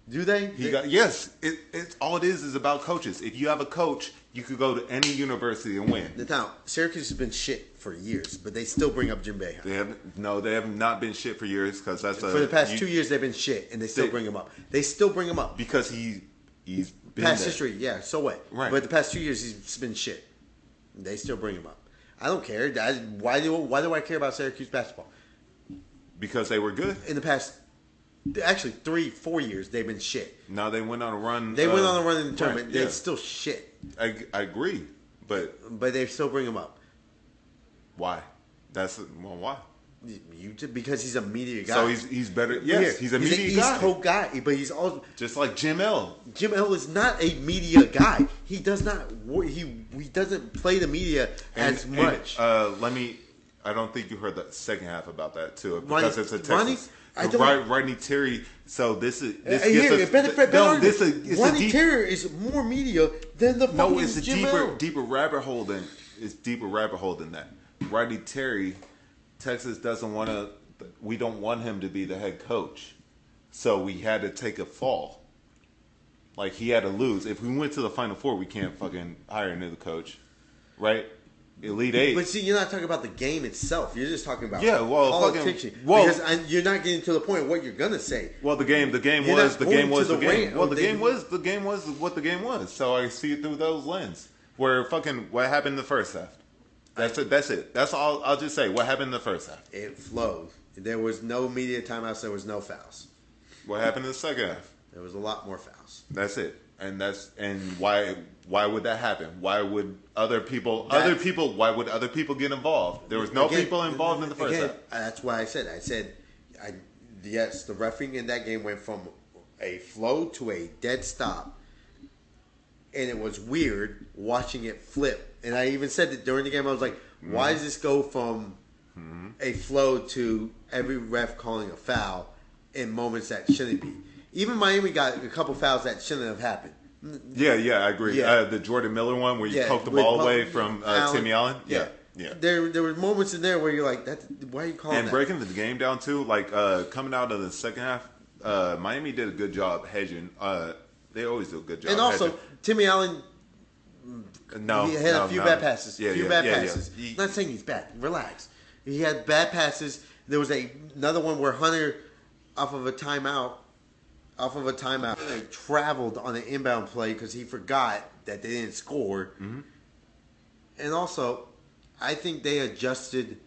Do they? Yes. It's all it is about coaches. If you have a coach, you could go to any university and win. Now, Syracuse has been shit for years, but they still bring up Jim Boeheim. They have not been shit for years because that's for the past 2 years they've been shit, and they still bring him up. They still bring him up because he's been past there. history. Yeah, so what? Right. But the past 2 years he's been shit. They still bring him up. I don't care. Why do I care about Syracuse basketball? Because they were good in the past. Actually, 3-4 years they've been shit. No, they went on a run. They went on a run in the tournament. Right, They're still shit. I agree, but they still bring him up. Why? Why? Because he's a media guy. So he's better. Yes, he's a media guy. He's a East Coast guy, but he's also just like Jim L. Jim L is not a media guy. He does not. He doesn't play the media as much. I don't think you heard the second half about that too, because it's a Texas. Rodney Terry. So this is Rodney Terry is more media than the fucking it's a Jim L. deeper rabbit hole than that. Rodney Terry, Texas doesn't want to. We don't want him to be the head coach, so we had to take a fall. Like he had to lose. If we went to the Final Four, we can't fucking hire another coach, right? Elite Eight. But see, you're not talking about the game itself. You're just talking about politics. Because you're not getting to the point of what you're gonna say. Well, the game was the game. Well, the game was what the game was. So I see it through those lens. Where what happened in the first half? That's it. That's all. I'll just say what happened in the first half. It flowed. There was no media timeouts. There was no fouls. What happened in the second half? There was a lot more fouls. That's it. And why would that happen? Why would other people get involved? There was no people involved in the first half. That's why I said yes, the refereeing in that game went from a flow to a dead stop. And it was weird watching it flip. And I even said that during the game, I was like, why does this go from a flow to every ref calling a foul in moments that shouldn't be? Even Miami got a couple fouls that shouldn't have happened. Yeah, I agree. Yeah. The Jordan Miller one where you poked the ball away from Timmy Allen. Yeah. There were moments in there where you're like, why are you calling that? And breaking the game down too, like coming out of the second half, Miami did a good job hedging. They always do a good job. And also, hedging. Timmy Allen, he had a few bad passes. Yeah. I'm not saying he's bad. Relax. He had bad passes. There was another one where Hunter, off of a timeout, traveled on an inbound play because he forgot that they didn't score. Mm-hmm. And also, I think they adjusted.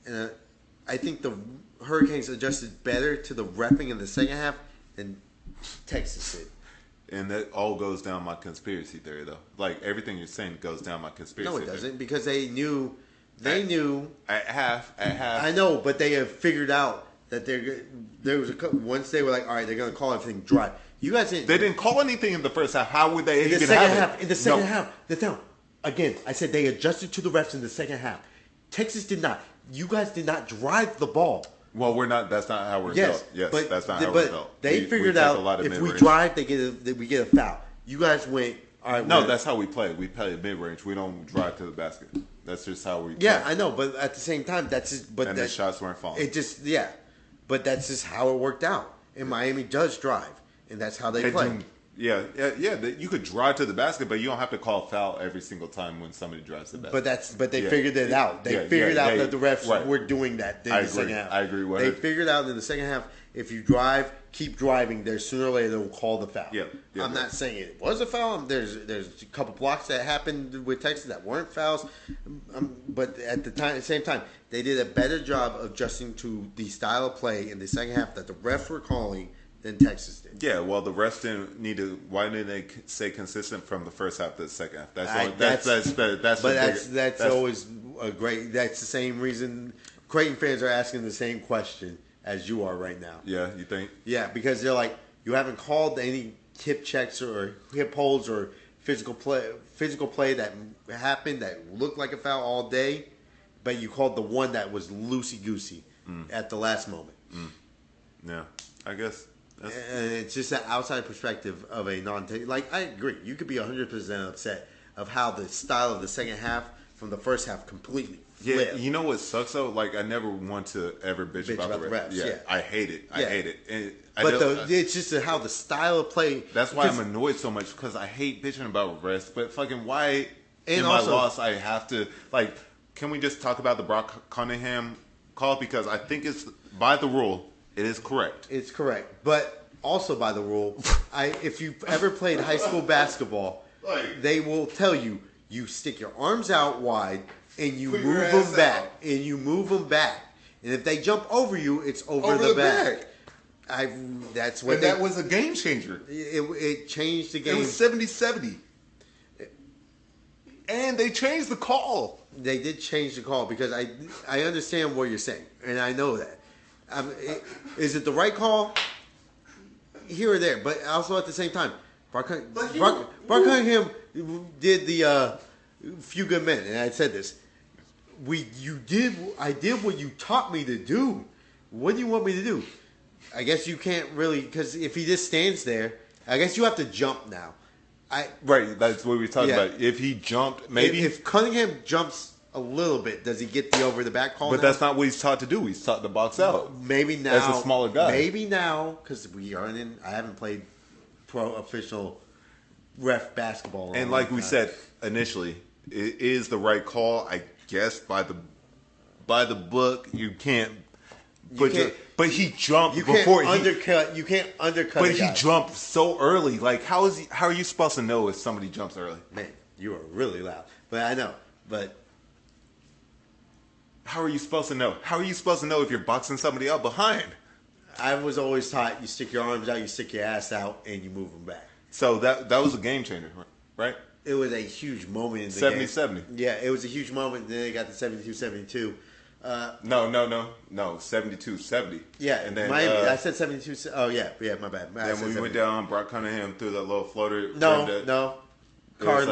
I think the Hurricanes adjusted better to the reffing in the second half than Texas did. And that all goes down my conspiracy theory, though. Like, everything you're saying goes down my conspiracy theory. No, it doesn't, because they knew. At half. I know, but they have figured out that there was once they were like, all right, they're going to call everything dry. You guys didn't. They didn't call anything in the first half. How would they even have it? In the second half. Again, I said they adjusted to the refs in the second half. Texas did not. You guys did not drive the ball. Well, we're not. That's not how we're built. Yes, but that's not how we're built. They figured out if we drive, we get a foul. You guys went. All right. No, that's how we play. We play mid range. We don't drive to the basket. That's just how we. Yeah, play. I know, but at the same time, that's just. But the shots weren't falling. But that's just how it worked out. And Miami does drive, and that's how they play. Yeah. You could drive to the basket, but you don't have to call foul every single time when somebody drives the basket. But they figured it out. They figured out that the refs were doing that in the second half. I agree with They figured out in the second half, if you drive, keep driving, there's sooner or later they'll call the foul. I'm not saying it was a foul. There's a couple blocks that happened with Texas that weren't fouls. But at the same time, they did a better job of adjusting to the style of play in the second half that the refs were calling than Texas did. Yeah, well, the refs didn't need to. Why didn't they stay consistent from the first half to the second half? That's always a great. That's the same reason Creighton fans are asking the same question as you are right now. Yeah, you think? Yeah, because they're like, you haven't called any hip checks or hip holds or physical play that happened that looked like a foul all day, but you called the one that was loosey-goosey at the last moment. Yeah, I guess. And it's just an outside perspective of a like, I agree. You could be 100% upset of how the style of the second half from the first half completely flipped. Yeah, you know what sucks though? Like, I never want to ever bitch about the refs. Yeah, I hate it. I hate it. And it's just how the style of play. That's why I'm annoyed so much, because I hate bitching about refs. But fucking why in my loss I have to, like, can we just talk about the Brock Cunningham call? Because I think it's by the rule. It is correct. It's correct. But also by the rule, if you've ever played high school basketball, they will tell you, you stick your arms out wide and you move them back. And if they jump over you, it's over the back. That was a game changer. It changed the game. It was 70-70. And they changed the call. They did change the call, because I understand what you're saying, and I know that. Is it the right call? Here or there, but also at the same time, Brock Cunningham did the Few Good Men, and I said this. I did what you taught me to do. What do you want me to do? I guess you can't really, because if he just stands there, I guess you have to jump now. Right, that's what we were talking about. If he jumped, maybe if Cunningham jumps a little bit, does he get the over the back call? But now? That's not what he's taught to do. He's taught to box out. Maybe now, as a smaller guy. Maybe now, because I haven't played pro official ref basketball. And like we said initially, it is the right call, I guess. By the book, you can't. But he jumped before undercut. You can't undercut. But he jumped so early. Like how are you supposed to know if somebody jumps early? Man, you are really loud. But I know. But how are you supposed to know? How are you supposed to know if you're boxing somebody out behind? I was always taught you stick your arms out, you stick your ass out, and you move them back. So that was a game changer, right? It was a huge moment in the 70-70. game. Yeah, it was a huge moment. Then they got the 72-72. No, 72-70. Yeah, and then I said 72. Oh yeah, my bad. Then when we went down, Brock Cunningham threw that little floater. No. Carr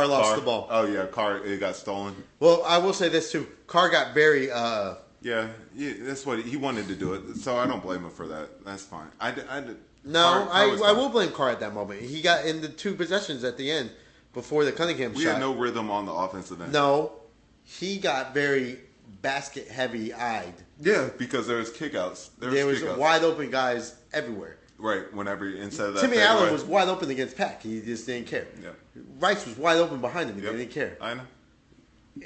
lost the ball. Oh yeah, it got stolen. Well, I will say this too. Carr got very. Yeah, that's what he wanted to do it. So I don't blame him for that. That's fine. I will blame Carr at that moment. He got in the 2 possessions at the end before the Cunningham shot. We had no rhythm on the offensive end. No, he got very basket heavy eyed. Yeah, because there was kickouts. There was wide open guys everywhere. Right, whenever instead of that. Timmy Allen was wide open against Pack. He just didn't care. Yeah. Rice was wide open behind him. He didn't care. I know.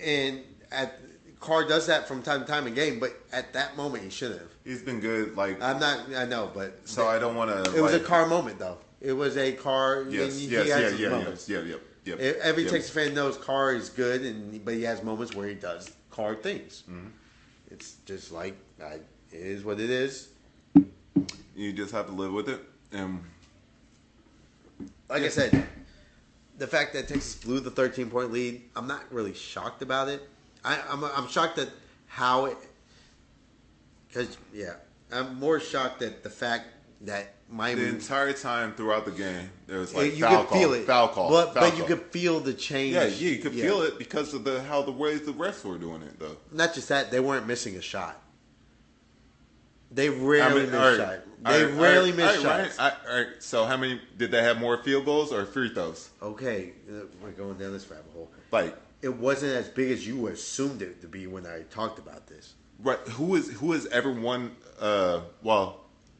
And Carr does that from time to time in game, but at that moment he shouldn't have. He's been good. Like I know, but so I don't want to. It was a Carr moment though. It was a Carr. Yes. Every Texas fan knows Carr is good, but he has moments where he does Carr things. Mm-hmm. It's just like it is what it is. You just have to live with it, and like I said, the fact that Texas blew the 13-point lead, I'm not really shocked about it. I'm shocked at how it. I'm more shocked at the fact that Miami. The entire time throughout the game, there was like you could feel it. Foul call. But you could feel the change. Yeah, you could feel it because of the ways the refs were doing it, though. Not just that, they weren't missing a shot. They rarely miss shots. They rarely miss shots. All right. So how many did they have? More field goals or free throws? Okay, we're going down this rabbit hole. Like it wasn't as big as you assumed it to be when I talked about this. Right? Who has ever won?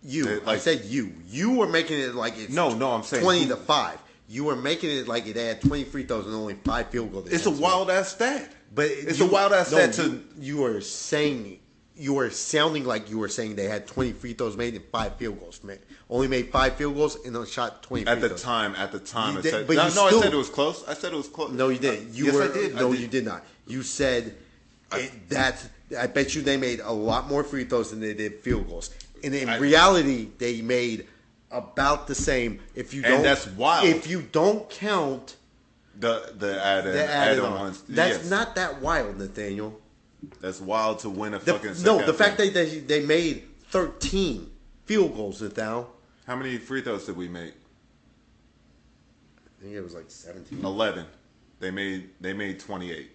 You. I said you. You were making it like it's I'm saying 20-5. You were making it like they had 20 free throws and only 5 field goals. It's a wild ass stat. But it's a wild ass stat. You were saying. You were sounding like you were saying they had 20 free throws made and 5 field goals made. Only made 5 field goals and they shot 20 free throws. At the time. I said it was close. I said it was close. No, you didn't. I did. No, you did not. You said I bet you they made a lot more free throws than they did field goals. And in reality, they made about the same. And that's wild. If you don't count the added ones. That's not that wild, Nathaniel. That's wild to win a fucking second. No, the fact that they made 13 field goals, Nathaniel. How many free throws did we make? I think it was like 17. 11. They made 28.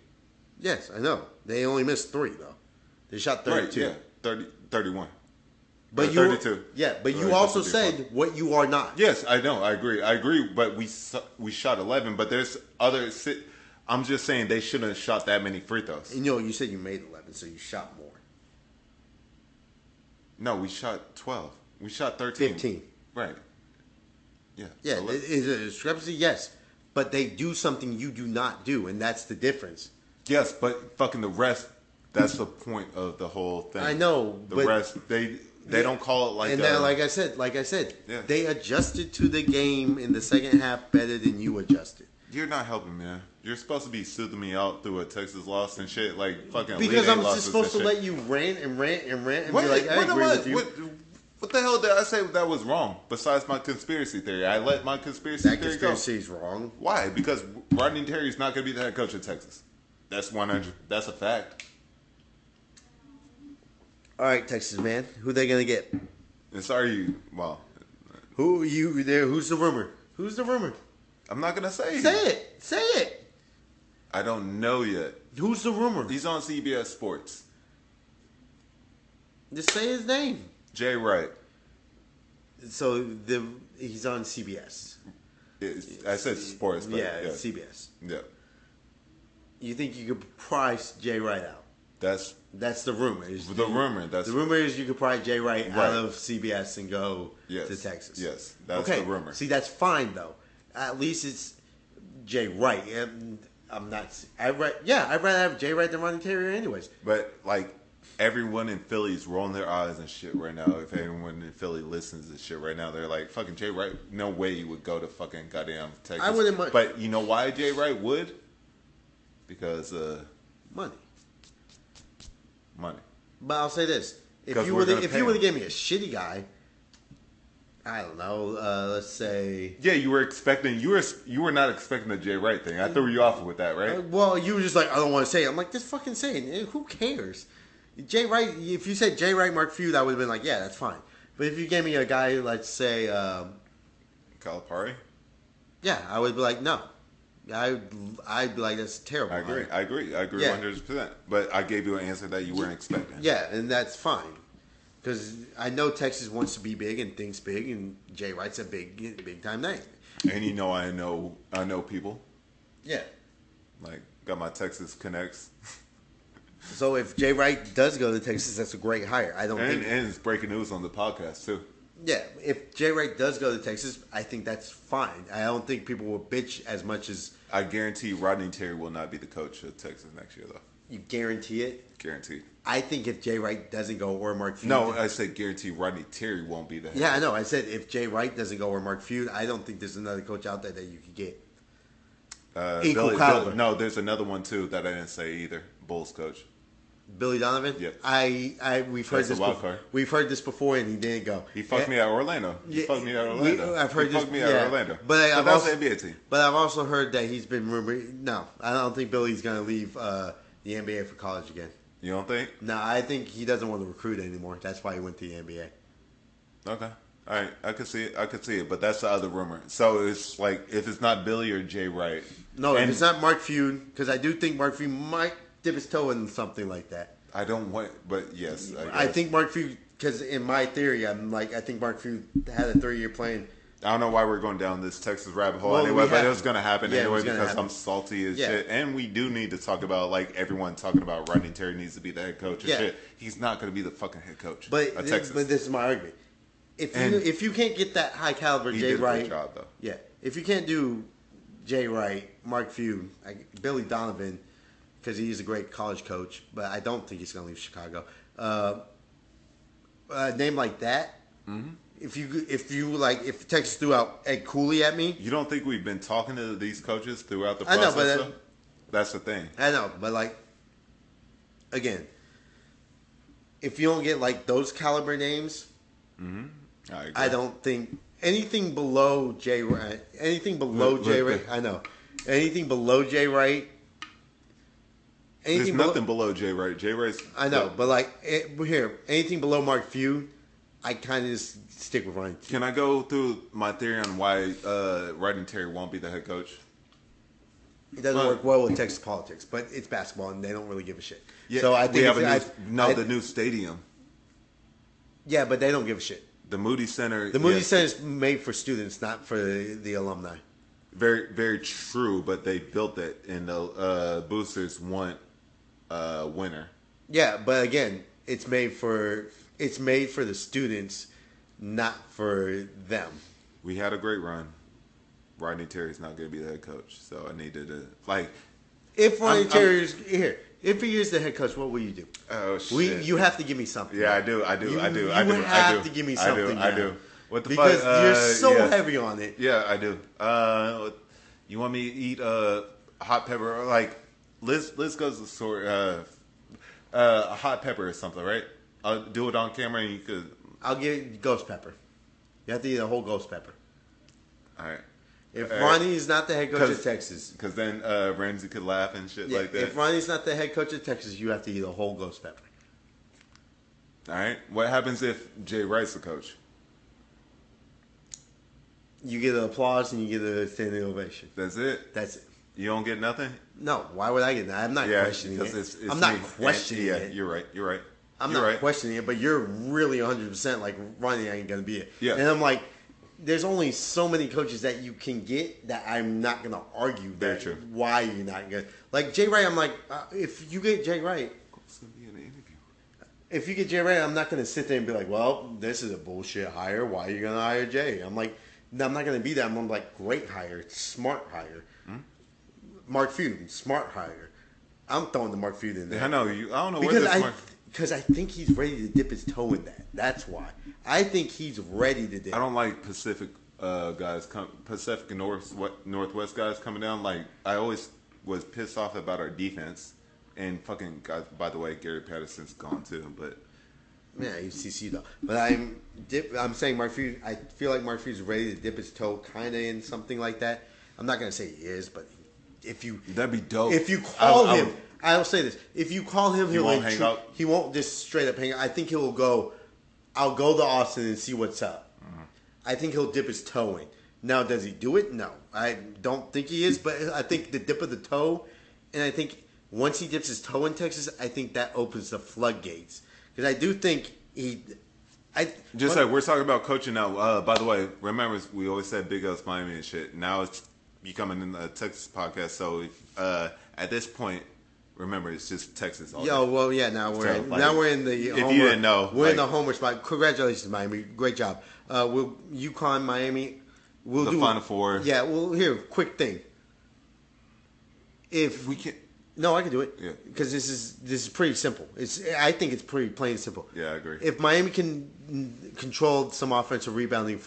Yes, I know. They only missed 3 though. They shot 32. Right, yeah. 31. But 32. Yeah, but you also said what you are not. Yes, I know. I agree. But we shot 11. But there's other. I'm just saying they shouldn't have shot that many free throws. You said you made 11, so you shot more. No, we shot 12. We shot 13. 15. Right. Yeah. Yeah, is it a discrepancy? Yes. But they do something you do not do, and that's the difference. Yes, but fucking the rest, that's the point of the whole thing. I know. The rest, they don't call it like that. And then, like I said, yeah. They adjusted to the game in the second half better than you adjusted. You're not helping, man. You're supposed to be soothing me out through a Texas loss and shit, like fucking. Because I'm just supposed to let you rant and be like, I agree with you. What the hell did I say that was wrong? Besides my conspiracy theory, I let my conspiracy theory go. That conspiracy is wrong. Why? Because Rodney Terry is not going to be the head coach of Texas. That's 100. That's a fact. All right, Texas man, who they gonna get? And sorry, well, who you there? Who's the rumor? Who's the rumor? I'm not gonna say. Say it. I don't know yet. Who's the rumor? He's on CBS Sports. Just say his name. Jay Wright. So he's on CBS. I said sports, but yeah, CBS. Yeah. You think you could price Jay Wright out? That's the rumor. The rumor is you could price Jay Wright out of CBS and go to Texas. Yes, that's the rumor. See, that's fine though. At least it's Jay Wright. I'm not. I'd rather have Jay Wright than Ronnie Terry anyways. But like everyone in Philly's rolling their eyes and shit right now. If anyone in Philly listens to shit right now, they're like, "Fucking Jay Wright, no way you would go to fucking goddamn Texas." I wouldn't. But you know why Jay Wright would? Because money. But I'll say this: if you would have gave me a shitty guy, I don't know. Let's say. Yeah, you were not expecting the Jay Wright thing. I threw you off with that, right? Well, you were just like, I don't want to say it. I'm like, just fucking say it. Who cares? Jay Wright. If you said Jay Wright, Mark Few, I would have been like, yeah, that's fine. But if you gave me a guy, let's say, Calipari. Yeah, I would be like, no. I'd be like, that's terrible. I agree, 100%. But I gave you an answer that you weren't expecting. Yeah, and that's fine. Because I know Texas wants to be big and thinks big, and Jay Wright's a big time name. And I know people. Yeah. Like, got my Texas connects. So if Jay Wright does go to Texas, that's a great hire. I don't think... And it's breaking news on the podcast, too. Yeah, if Jay Wright does go to Texas, I think that's fine. I don't think people will bitch as much as... I guarantee Rodney Terry will not be the coach of Texas next year, though. You guarantee it? Guaranteed. I think if Jay Wright doesn't go or Mark Feud... No, I said guarantee Rodney Terry won't be the head coach. coach. I know. I said if Jay Wright doesn't go or Mark Feud, I don't think there's another coach out there that you could get. Equal caliber. No, there's another one, too, that I didn't say either. Bulls coach. Billy Donovan? Yep. We've heard this before. We've heard this before, and he didn't go. He fucked me at Orlando. I've heard he fucked me at Orlando. But I've also NBA team. But I've also heard that he's been rumored. No, I don't think Billy's going to leave the NBA for college again. You don't think? No, I think he doesn't want to recruit anymore. That's why he went to the NBA. Okay. All right. I could see it. But that's the other rumor. So it's like, if it's not Billy or Jay Wright. No, if it's not Mark Feud, because I do think Mark Feud might dip his toe in something like that. I don't want, but yes. I think Mark Feud, because in my theory, I think Mark Feud had a 3-year plan. I don't know why we're going down this Texas rabbit hole anyway, but it was going to happen anyway because I'm salty as shit. And we do need to talk about, like, everyone talking about Rodney Terry needs to be the head coach and shit. He's not going to be the fucking head coach of Texas. But this is my argument. If you can't get that high caliber Jay Wright, did a good job, though. Yeah. If you can't do Jay Wright, Mark Few, Billy Donovan, because he's a great college coach, but I don't think he's going to leave Chicago. A name like that. Mm-hmm. If Texas threw out Ed Cooley at me, you don't think we've been talking to these coaches throughout the process? I know, but that's the thing. I know, but again, if you don't get those caliber names, mm-hmm. I don't think anything below Jay Wright. Anything below Jay Wright. I know. Anything below Jay Wright. There's nothing below Jay Wright. Jay Wright's... I know, but anything below Mark Few, I kind of just stick with Ryan. Can I go through my theory on why Rodney Terry won't be the head coach? It doesn't work well with Texas politics, but it's basketball and they don't really give a shit. Yeah, so I think the new stadium. Yeah, but they don't give a shit. The Moody Center. The Moody Center is made for students, not for the alumni. Very, very true, but they built it, and the boosters want a winner. Yeah, but again, it's made for the students, not for them. We had a great run. Rodney Terry's not going to be the head coach, so I needed to If Rodney Terry's here, if he is the head coach, what will you do? Oh shit! You have to give me something. Yeah, I do. You have to give me something. I do. What the because fuck? You're so heavy on it. Yeah, I do. You want me to eat hot pepper? Let's go to the store. A hot pepper or something, right? I'll do it on camera, and you could. I'll give you ghost pepper. You have to eat a whole ghost pepper. All right. If Ronnie is not the head coach of Texas, because then Ramsey could laugh and shit like that. If Ronnie's not the head coach of Texas, you have to eat a whole ghost pepper. All right. What happens if Jay Wright's the coach? You get an applause and you get a standing ovation. That's it. That's it. You don't get nothing. No. Why would I get that? I'm not questioning it. It's I'm not questioning it. You're right. I'm not questioning it, but you're really 100% like Ronnie ain't gonna be it. Yeah. And I'm like, there's only so many coaches that you can get that I'm not gonna argue Very true. Why you're not gonna like Jay Wright. I'm like, if you get Jay Wright, it's gonna be an interview. If you get Jay Wright, I'm not gonna sit there and be like, well, this is a bullshit hire. Why are you gonna hire Jay? I'm like, no, I'm not gonna be that. I'm like, great hire, smart hire. Mark Few, smart hire. I'm throwing the Mark Few in there. I know you. I don't know where this Mark. Because I think he's ready to dip his toe in that. That's why. I think he's ready to dip. I don't like Pacific guys, Pacific and Northwest guys coming down. Like, I always was pissed off about our defense. And fucking, guys, by the way, Gary Patterson's gone too. But yeah, UCC though. But I'm saying Mark Few. I feel like Mark Few's ready to dip his toe, kind of in something like that. I'm not gonna say he is, but that'd be dope. If you call him, I'll say this: if you call him, he won't hang up. He won't just straight up hang up. I think he'll go. I'll go to Austin and see what's up. Mm-hmm. I think he'll dip his toe in. Now, does he do it? No, I don't think he is. But I think the dip of the toe, and I think once he dips his toe in Texas, I think that opens the floodgates. Because I do think we're talking about coaching now. By the way, remember we always said Big L's Miami and shit. Now it's becoming in the Texas podcast. So at this point, remember it's just Texas. Well, yeah. Now we're in the. If you didn't know, we're in the homer spot. Congratulations, Miami. Great job. UConn, Miami. We'll do Final Four. Yeah. Well, here, quick thing. If we can. No, I can do it. Yeah. Because this is pretty simple. I think it's pretty plain and simple. Yeah, I agree. If Miami can control some offensive rebounding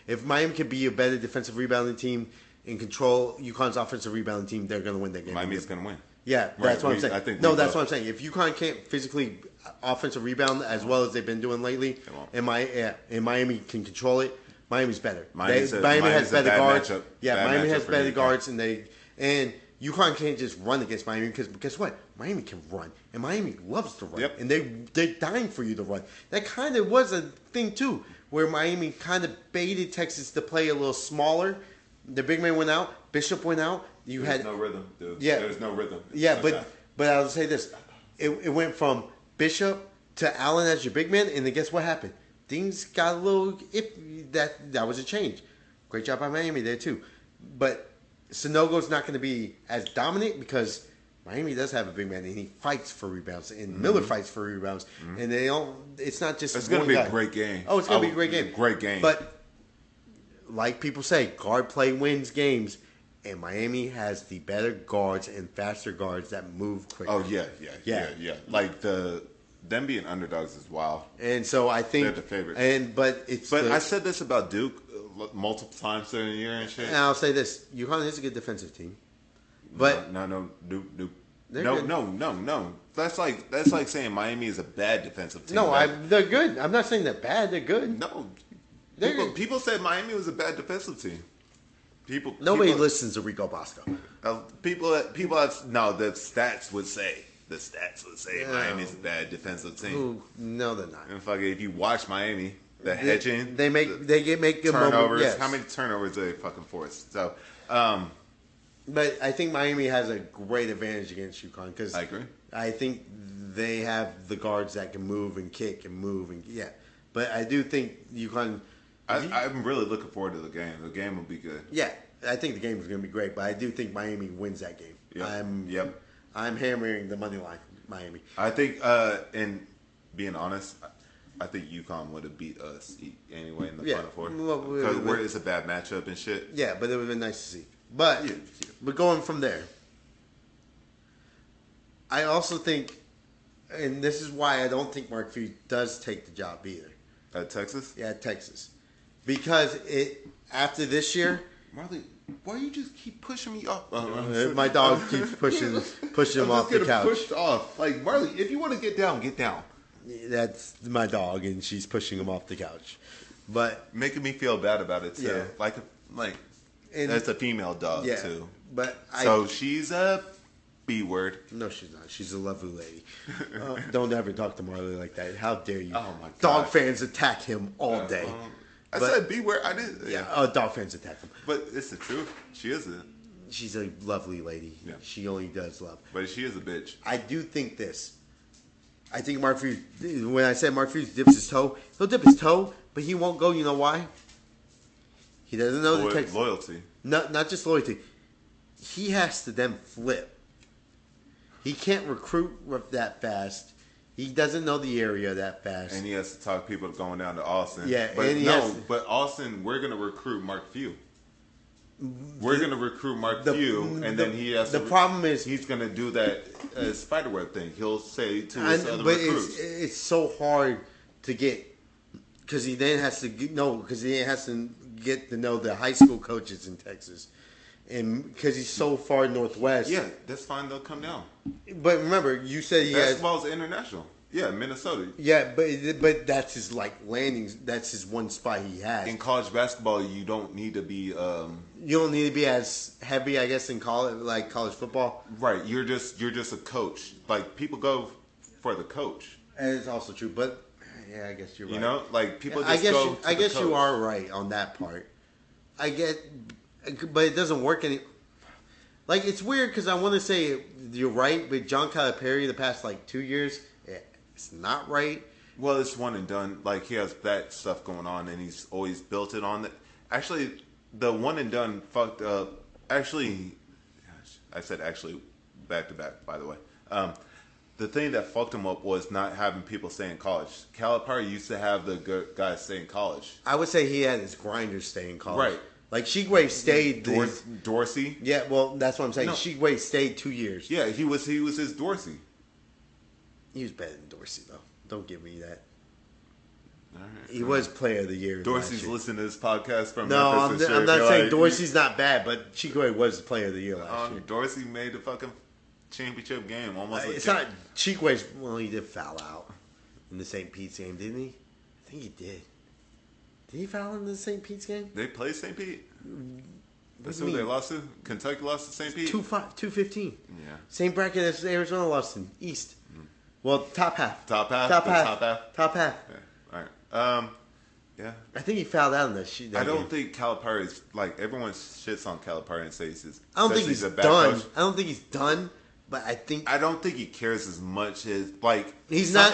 if Miami can be a better defensive rebounding team and control UConn's offensive rebounding team, they're going to win that game. Miami's going to win. Yeah, that's what I'm saying. That's what I'm saying. If UConn can't physically offensive rebound as well as they've been doing lately, and Miami can control it, Miami's better. Miami has better guards. Miami has better guards, and UConn can't just run against Miami because guess what? Miami can run, and Miami loves to run, and they're dying for you to run. That kind of was a thing too, where Miami kind of baited Texas to play a little smaller. The big man went out, Bishop went out. There's no rhythm, dude. Yeah, there's no rhythm. Yeah, but I'll say this: it went from Bishop to Allen as your big man, and then guess what happened? Things got a little iffy. That was a change. Great job by Miami there too, but Sanogo's not going to be as dominant because Miami does have a big man and he fights for rebounds and Miller fights for rebounds and they don't. It's not just. It's going to be a great game. Oh, it's going to be a great game. Great game. But like people say, guard play wins games, and Miami has the better guards and faster guards that move quicker. Oh yeah. Like them being underdogs is wild. And so I think they're the favorites. But I said this about Duke multiple times during the year and shit. And I'll say this: UConn is a good defensive team, but no, That's like saying Miami is a bad defensive team. No, they're good. I'm not saying they're bad. They're good. No, people said Miami was a bad defensive team. Nobody listens to Rico Bosco. The stats would say. Miami's a bad defensive team. Ooh, no, they're not. And if you watch Miami, the hedging, they make good turnovers. Yes. How many turnovers do they fucking force? So, but I think Miami has a great advantage against UConn because I agree. I think they have the guards that can move and kick and move and But I do think UConn. I'm really looking forward to the game. The game will be good. Yeah, I think the game is going to be great, but I do think Miami wins that game. Yep. I'm hammering the money line, Miami. I think, and being honest, I think UConn would have beat us anyway in the Final Four. Because it's a bad matchup and shit. Yeah, but it would have been nice to see. But going from there, I also think, and this is why I don't think Mark Few does take the job either. At Texas? Yeah, at Texas. Because after this year... Marley, why you just keep pushing me off? My dog keeps pushing him off the couch. Pushed off. Like, Marley, if you want to get down, get down. That's my dog, and she's pushing him off the couch. But making me feel bad about it too. Yeah. Like that's a female dog too. But she's a B word. No, she's not. She's a lovely lady. Don't ever talk to Marley like that. How dare you? Oh my God. Dog fans attack him all day. I said B word. I didn't. Yeah. Dog fans attack him. But it's the truth. She is She's a lovely lady. Yeah. She only does love. But she is a bitch. I do think this. I think Mark Few, when I said Mark Few dips his toe, he'll dip his toe, but he won't go. You know why? He doesn't know the Texas loyalty. Not just loyalty. He has to then flip. He can't recruit that fast. He doesn't know the area that fast. And he has to talk people going down to Austin. Yeah, but Austin, we're going to recruit Mark Few. We're going to recruit Mark Few, and then he has the problem is he's going to do that spiderweb thing. He'll say to his other recruits. It's so hard to get because he then has to get to know the high school coaches in Texas, and because he's so far northwest. Yeah, that's fine. They'll come down. But remember, you said he basketball's international. Yeah, Minnesota. Yeah, but that's his landings. That's his one spot he has. In college basketball, you don't need to be. You don't need to be as heavy, I guess, in college football. Right, you're just a coach. Like people go for the coach. And it's also true, but yeah, I guess you're right. You know, like people just go. I guess you are right on that part. I get, but it doesn't work any. Like it's weird because I want to say you're right, but John Calipari the past 2 years. It's not right. Well, it's one and done. Like he has that stuff going on, and he's always built it on that. Actually, the one and done fucked up. Actually, I said actually back to back. By the way, the thing that fucked him up was not having people stay in college. Calipari used to have the good guys stay in college. I would say he had his grinders stay in college. Right. Like Shigway stayed. Dorsey. Yeah, well, that's what I'm saying. No. Shigway stayed 2 years. Yeah, he was his Dorsey. He was better than Dorsey, though. Don't give me that. All right, he was player of the year. Dorsey's listening to this podcast from Memphis. No, I'm not saying Dorsey's not bad, but Chikwe was the player of the year last year. Dorsey made the fucking championship game almost. It's not Chikwe's. Well, he did foul out in the St. Pete's game, didn't he? I think he did. Did he foul in the St. Pete's game? They played St. Pete. That's who they lost to. Kentucky lost to St. Pete. 2-15. Yeah. Same bracket as Arizona lost in East. Well, top half. Top half. Yeah. All right. Yeah. I think he fouled out in that I don't think Calipari is everyone shits on Calipari and says he's. I don't think he's a bad done. Coach. I don't think he's done. But I don't think he cares as much as he's not.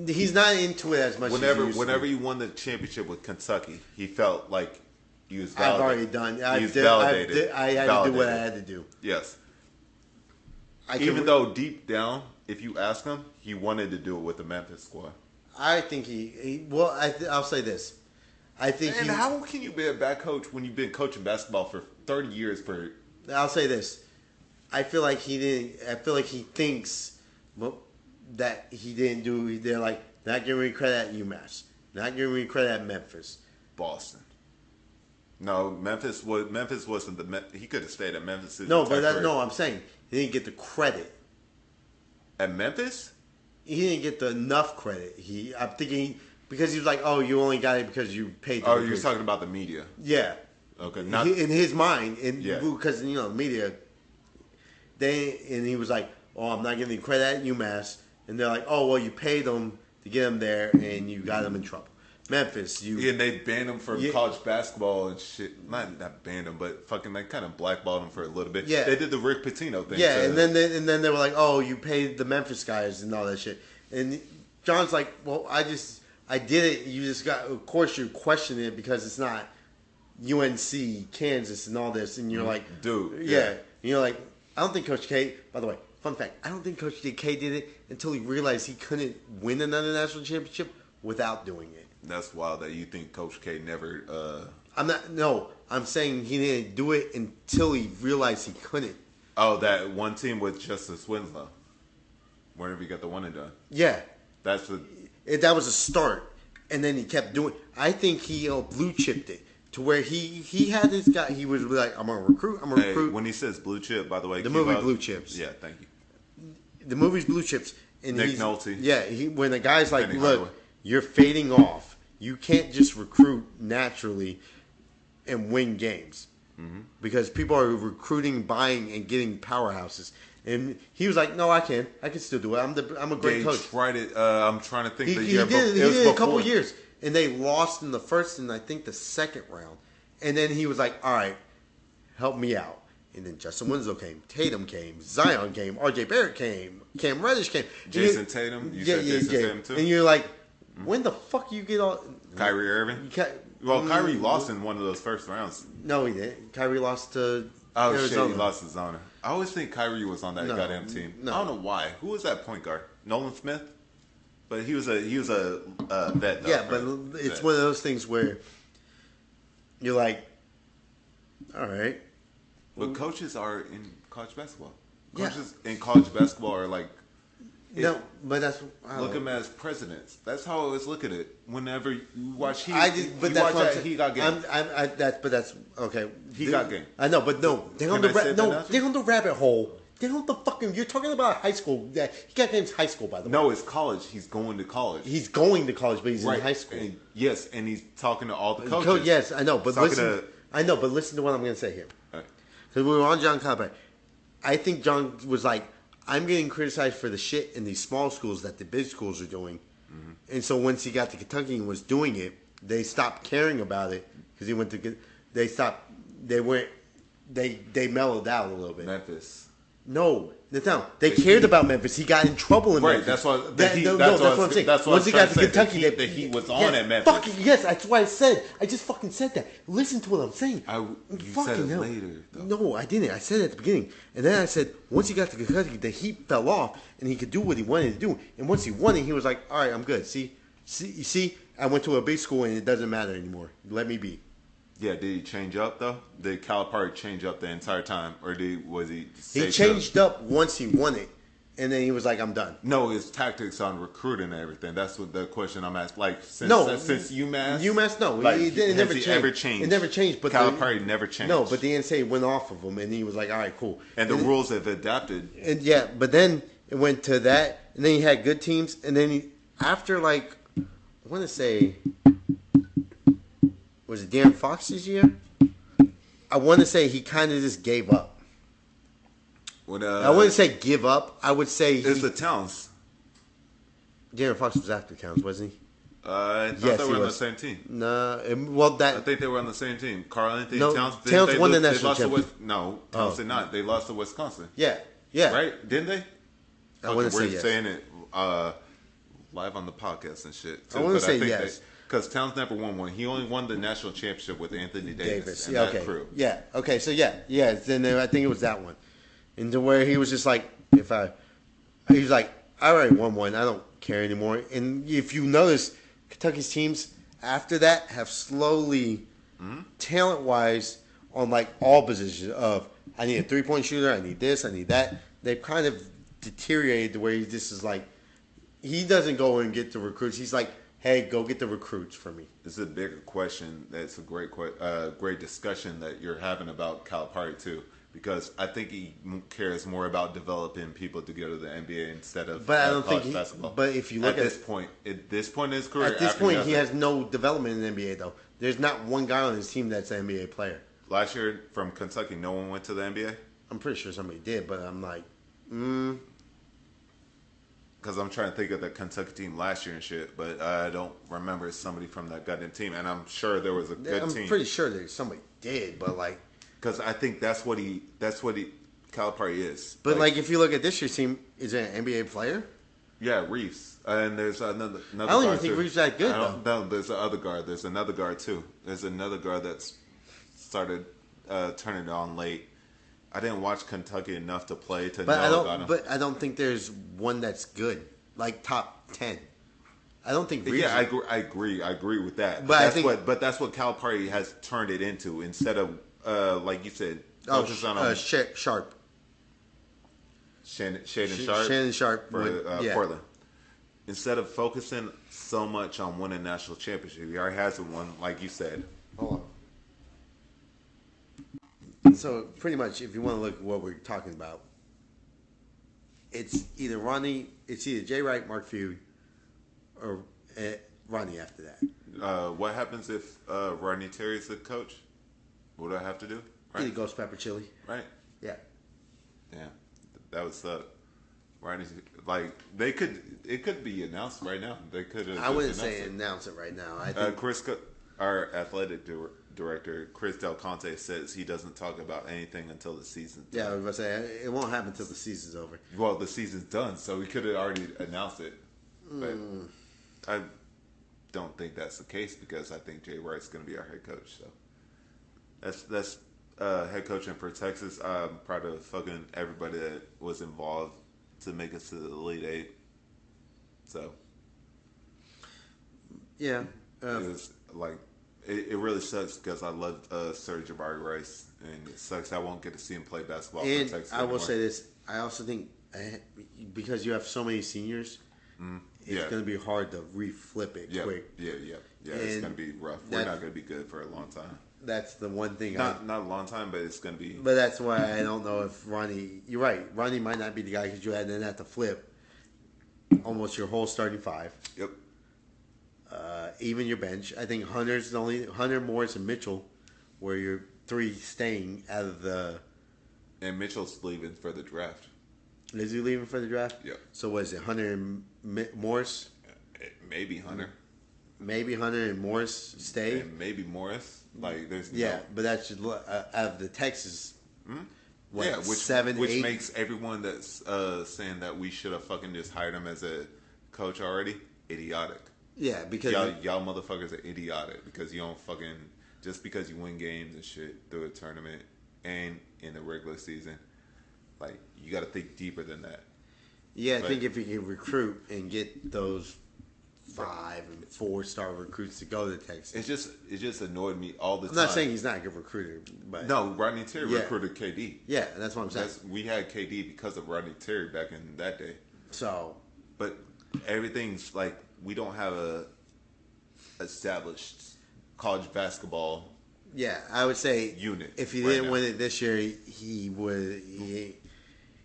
He's not into it as much. Whenever he won the championship with Kentucky, he felt like he was validated. I've already done. He was validated. I had to do what I had to do. Yes. Even though deep down, if you ask him, he wanted to do it with the Memphis squad. I think I'll say this. I think. And how can you be a bad coach when you've been coaching basketball for 30 years? I'll say this. I feel like he didn't. I feel like he thinks that he didn't do. They're not giving me credit at UMass. Not giving me credit at Memphis. Boston. No, Memphis wasn't the. He could have stayed at Memphis. I'm saying he didn't get the credit. At Memphis? He didn't get enough credit. I'm thinking because he was like, "Oh, you only got it because you paid." You're talking about the media. Yeah. Okay. In his mind, because media. And he was like, "Oh, I'm not giving you credit at UMass," and they're like, "Oh, well, you paid them to get them there, and you got them in trouble." Memphis, and they banned him from college basketball and shit. Not banned him, but fucking kind of blackballed him for a little bit. Yeah, they did the Rick Pitino thing. Yeah, and then they were like, "Oh, you paid the Memphis guys and all that shit." And John's like, "Well, I did it. You just got. Of course, you're questioning it because it's not UNC, Kansas, and all this." And you're like, "Dude, yeah." And you're like, "I don't think Coach K." By the way, fun fact: I don't think Coach K did it until he realized he couldn't win another national championship without doing it. That's wild that you think Coach K never. I'm not. No, I'm saying he didn't do it until he realized he couldn't. Oh, that one team with Justice Winslow. Whenever he got the one and done. Yeah, that was a start, and then he kept doing. I think he blue chipped it to where he had this guy. He was like, "I'm gonna recruit. I'm gonna recruit." When he says blue chip, by the way, the movie Blue Chips. Yeah, thank you. The movie's Blue Chips. And Nick Nolte. Yeah, when the guy's like, "Look, you're fading off. You can't just recruit naturally and win games because people are recruiting, buying, and getting powerhouses." And he was like, "No, I can. I can still do it. I'm a great coach." Tried it. I'm trying to think. He did it a couple years, and they lost in the first and I think the second round. And then he was like, "All right, help me out." And then Justin Winslow came, Tatum came, Zion came, R.J. Barrett came, Cam Reddish came, Jason Tatum. You said Jason Tatum too. And you're like, when the fuck you get all Kyrie Irving? Kyrie lost in one of those first rounds. No, he didn't. Kyrie lost to Arizona. Shit, he lost to Arizona. I always think Kyrie was on that goddamn team. No. I don't know why. Who was that point guard? Nolan Smith? But he was a vet. Though, yeah, but it's one of those things where you're like, All right. But coaches are in college basketball. Yeah. Coaches in college basketball are like No, but that's look at them as presidents. That's how I always look at it. Whenever you watch but you that's watch what I'm that saying. He Got Game. But that's okay. He Got Game. I know, but no, they're on Can the I say that now? they're on the rabbit hole. They're on the fucking. You're talking about high school. Yeah, He Got Game's high school, by the way. No, it's college. He's going to college. He's going to college, but he's right. in high school. And, yes, and he's talking to all the coaches. Yes, I know, but Talking listen. to- I know, but listen to what I'm going to say here. All right. Because we were on John Calipari. I think John was like, I'm getting criticized for the shit in these small schools that the big schools are doing. Mm-hmm. And so once he got to Kentucky and was doing it, they stopped caring about it because he went to. They stopped. They went. They mellowed out a little bit. Memphis. No. They cared about Memphis. He got in trouble in Right, Memphis. that's what. That's what I'm saying. That's what Once he got to Kentucky, the heat was on at Memphis. Yes, that's why I said. I just fucking said that. Listen to what I'm saying. You fucking said it hell. later, though. No, I didn't. I said it at the beginning, and then I said once he got to Kentucky, the heat fell off, and he could do what he wanted to do. And once he won it, he was like, "All right, I'm good." See, you see, I went to a big school, and it doesn't matter anymore. Let me be. Yeah, did he change up though? Did Calipari change up the entire time, or was he? He changed up once he won it, and then he was like, "I'm done." No, his tactics on recruiting and everything. That's what the question I'm asking. Like since UMass, no, like, it never changed. Ever changed? It never changed. But Calipari never changed. No, but the NCAA went off of him, and he was like, "All right, cool." And the rules have adapted. And yeah, but then it went to that, and then he had good teams, and then after like, I want to say, was it De'Aaron Fox's year? I want to say he kind of just gave up. I wouldn't say give up. I would say it's the Towns. De'Aaron Fox was after Towns, wasn't he? I thought they were on the same team. No, I think they were on the same team. Carl Anthony Towns. Towns won the national championship. No, Towns did not. They lost to Wisconsin. Yeah. Right? Didn't they? I wouldn't say yes. We're saying it live on the podcast and shit. Too, I wouldn't say yes. Because Towns never won one. He only won the national championship with Anthony Davis. And that crew. Yeah. Okay. So yeah. Then I think it was that one, and to where he was just like, he was like, I already won one. I don't care anymore. And if you notice, Kentucky's teams after that have slowly, talent-wise, on like all positions of I need a 3-point shooter, I need this, I need that. They've kind of deteriorated the way he just is like, he doesn't go and get the recruits. He's like, hey, go get the recruits for me. This is a bigger question. That's a great discussion that you're having about Calipari too, because I think he cares more about developing people to go to the NBA instead of but I don't think basketball. But if you look at this point in his career, at this point he has no development in the NBA though. There's not one guy on his team that's an NBA player. Last year from Kentucky, no one went to the NBA. I'm pretty sure somebody did, but I'm like, because I'm trying to think of the Kentucky team last year and shit, but I don't remember somebody from that goddamn team. And I'm sure there was a good team. I'm pretty sure that somebody did, but like, because I think that's what Calipari is. But like, if you look at this year's team, is it an NBA player? Yeah, Reeves, and there's another. I don't even think Reeves that good though. No, there's the other guard. There's another guard too. There's another guard that's started turning it on late. I didn't watch Kentucky enough to play to know about him. But I don't think there's one that's good, like top 10. I don't think. Reeves I agree with that. But that's what Calipari has turned it into. Instead of like you said, focus on Sharp. Shannon Sharp for yeah. Portland. Instead of focusing so much on winning national championship, he already has one, like you said. Hold on. So pretty much, if you want to look at what we're talking about, it's either Jay Wright, Mark Few, or Ronnie after that. What happens if Rodney Terry's the coach? What do I have to do? Right? Either Ghost Pepper Chili. Right. Yeah. Damn, that would suck. Rodney's like it could be announced right now. They could. I wouldn't say announce it right now. I think our athletic director, Chris Del Conte, says he doesn't talk about anything until the season's done. Yeah, I was about to say, it won't happen until the season's over. Well, the season's done, so we could have already announced it. But I don't think that's the case because I think Jay Wright's going to be our head coach. So that's head coaching for Texas. I'm proud of fucking everybody that was involved to make us to the Elite Eight. So yeah, it was like It really sucks because I love Sir Jabari Rice, and it sucks I won't get to see him play basketball for And Texas I will anymore. say this: I also think because you have so many seniors, it's going to be hard to reflip it quick. Yeah. It's going to be rough. We're not going to be good for a long time. That's the one thing. Not a long time, but it's going to be. But that's why I don't know if Ronnie. You're right. Ronnie might not be the guy because you then have to flip almost your whole starting five. Yep. Even your bench. I think Hunter's the only Hunter, Morris, and Mitchell, where your three staying out of the. And Mitchell's leaving for the draft. Is he leaving for the draft? Yep. So what is it? Hunter and Morris? Maybe Hunter. Maybe Hunter and Morris stay. And maybe Morris. Like there's but that's just out of the Texas. What, which 7, which 8? makes everyone that's saying that we should have fucking just hired him as a coach already idiotic. Yeah, because y'all motherfuckers are idiotic because you don't fucking just because you win games and shit through a tournament and in the regular season, like you got to think deeper than that. Yeah, I think if you can recruit and get those 5 and 4-star recruits to go to Texas, it just annoyed me all the time. I'm not saying he's not a good recruiter, but no, Rodney Terry recruited KD. Yeah, that's what I'm saying. We had KD because of Rodney Terry back in that day. So, but everything's like we don't have a established college basketball. Yeah, I would say unit. If he didn't win it this year, he would.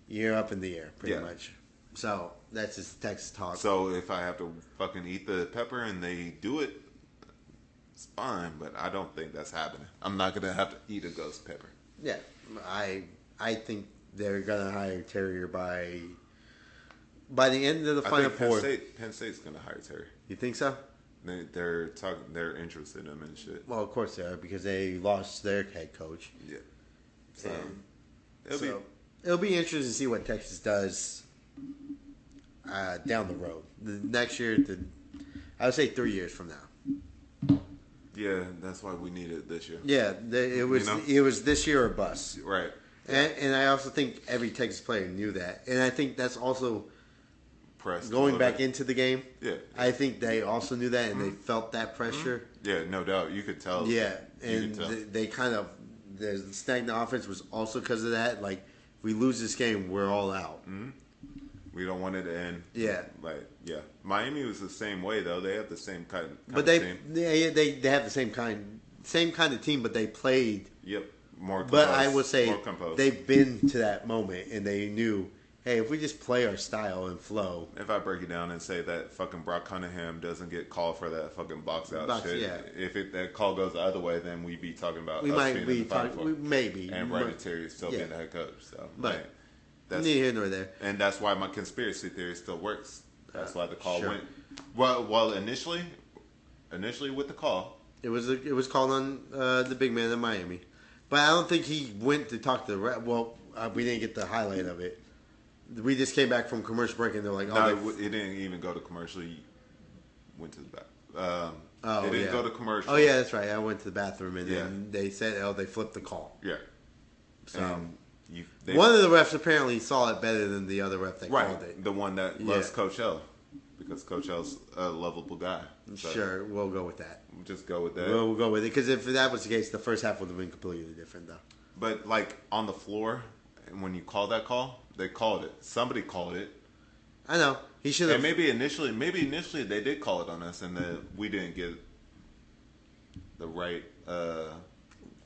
You're up in the air, pretty much. So that's just Texas talk. So if I have to fucking eat the pepper and they do it, it's fine. But I don't think that's happening. I'm not gonna have to eat a ghost pepper. Yeah, I think they're gonna hire Terrier by the end of the Final Four. Penn State's gonna hire Terry. You think so? They're talking. They're interested in him and shit. Well, of course they are because they lost their head coach. Yeah. So it'll be interesting to see what Texas does down the road. The next year, I would say 3 years from now. Yeah, that's why we need it this year. Yeah, it was this year or bust. Right. And I also think every Texas player knew that, and I think that's also. Pressed going back into the game, I think they also knew that and they felt that pressure. Yeah, no doubt. You could tell. Yeah, and they kind of the stagnant offense was also because of that. Like, if we lose this game, we're all out. We don't want it to end. Yeah, Miami was the same way though. They have the same kind but of team. they have the same kind of team, but they played. Yep, more. Composed, but I would say they've been to that moment and they knew. Hey, if we just play our style and flow. If I break it down and say that fucking Brock Cunningham doesn't get called for that fucking box shit, if that call goes the other way, then we'd be talking about we us might being be in the Final Four. Maybe. And Rodney Terry still being the head coach. So, but that's neither here nor there. And that's why my conspiracy theory still works. That's why the call went. Well, initially with the call, it was called on the big man in Miami, but I don't think he went to talk to the ref. Well, we didn't get the highlight of it. We just came back from commercial break and they're like, it didn't even go to commercial. He went to the back. It didn't go to commercial. Oh yeah, that's right. I went to the bathroom and then they said, they flipped the call. Yeah. So one of the refs apparently saw it better than the other ref that called it. The one that loves Coach L, because Coach L's a lovable guy. So sure, we'll go with that. We'll just go with that. We'll go with it because if that was the case, the first half would have been completely different, though. But like on the floor, when you call that call. They called it. Somebody called it. I know. He should have. And maybe initially they did call it on us, and then we didn't get the right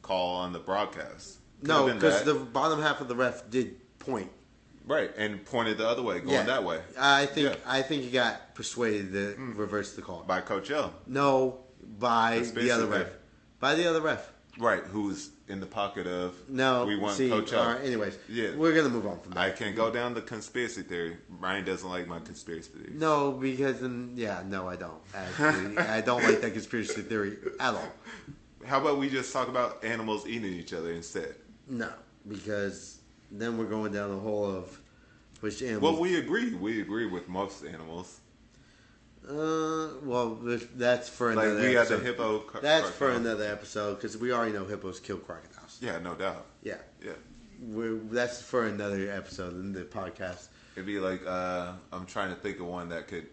call on the broadcast. No, because the bottom half of the ref did point. Right, and pointed the other way, going that way. I think he got persuaded to reverse the call by Coach L. No, by the other ref. By the other ref. Right, who's in the pocket of we want Coach L. Anyways, we're gonna move on from that. I can't go down the conspiracy theory. Ryan doesn't like my conspiracy theory. No, because no, I don't. Actually, I don't like that conspiracy theory at all. How about we just talk about animals eating each other instead? No, because then we're going down the hole of which animals. Well, we agree. We agree with most animals. Well, that's for another. Like we had the hippo. That's for another episode because we already know hippos kill crocodiles. Yeah, no doubt. Yeah. That's for another episode in the podcast. It'd be like I'm trying to think of one that could.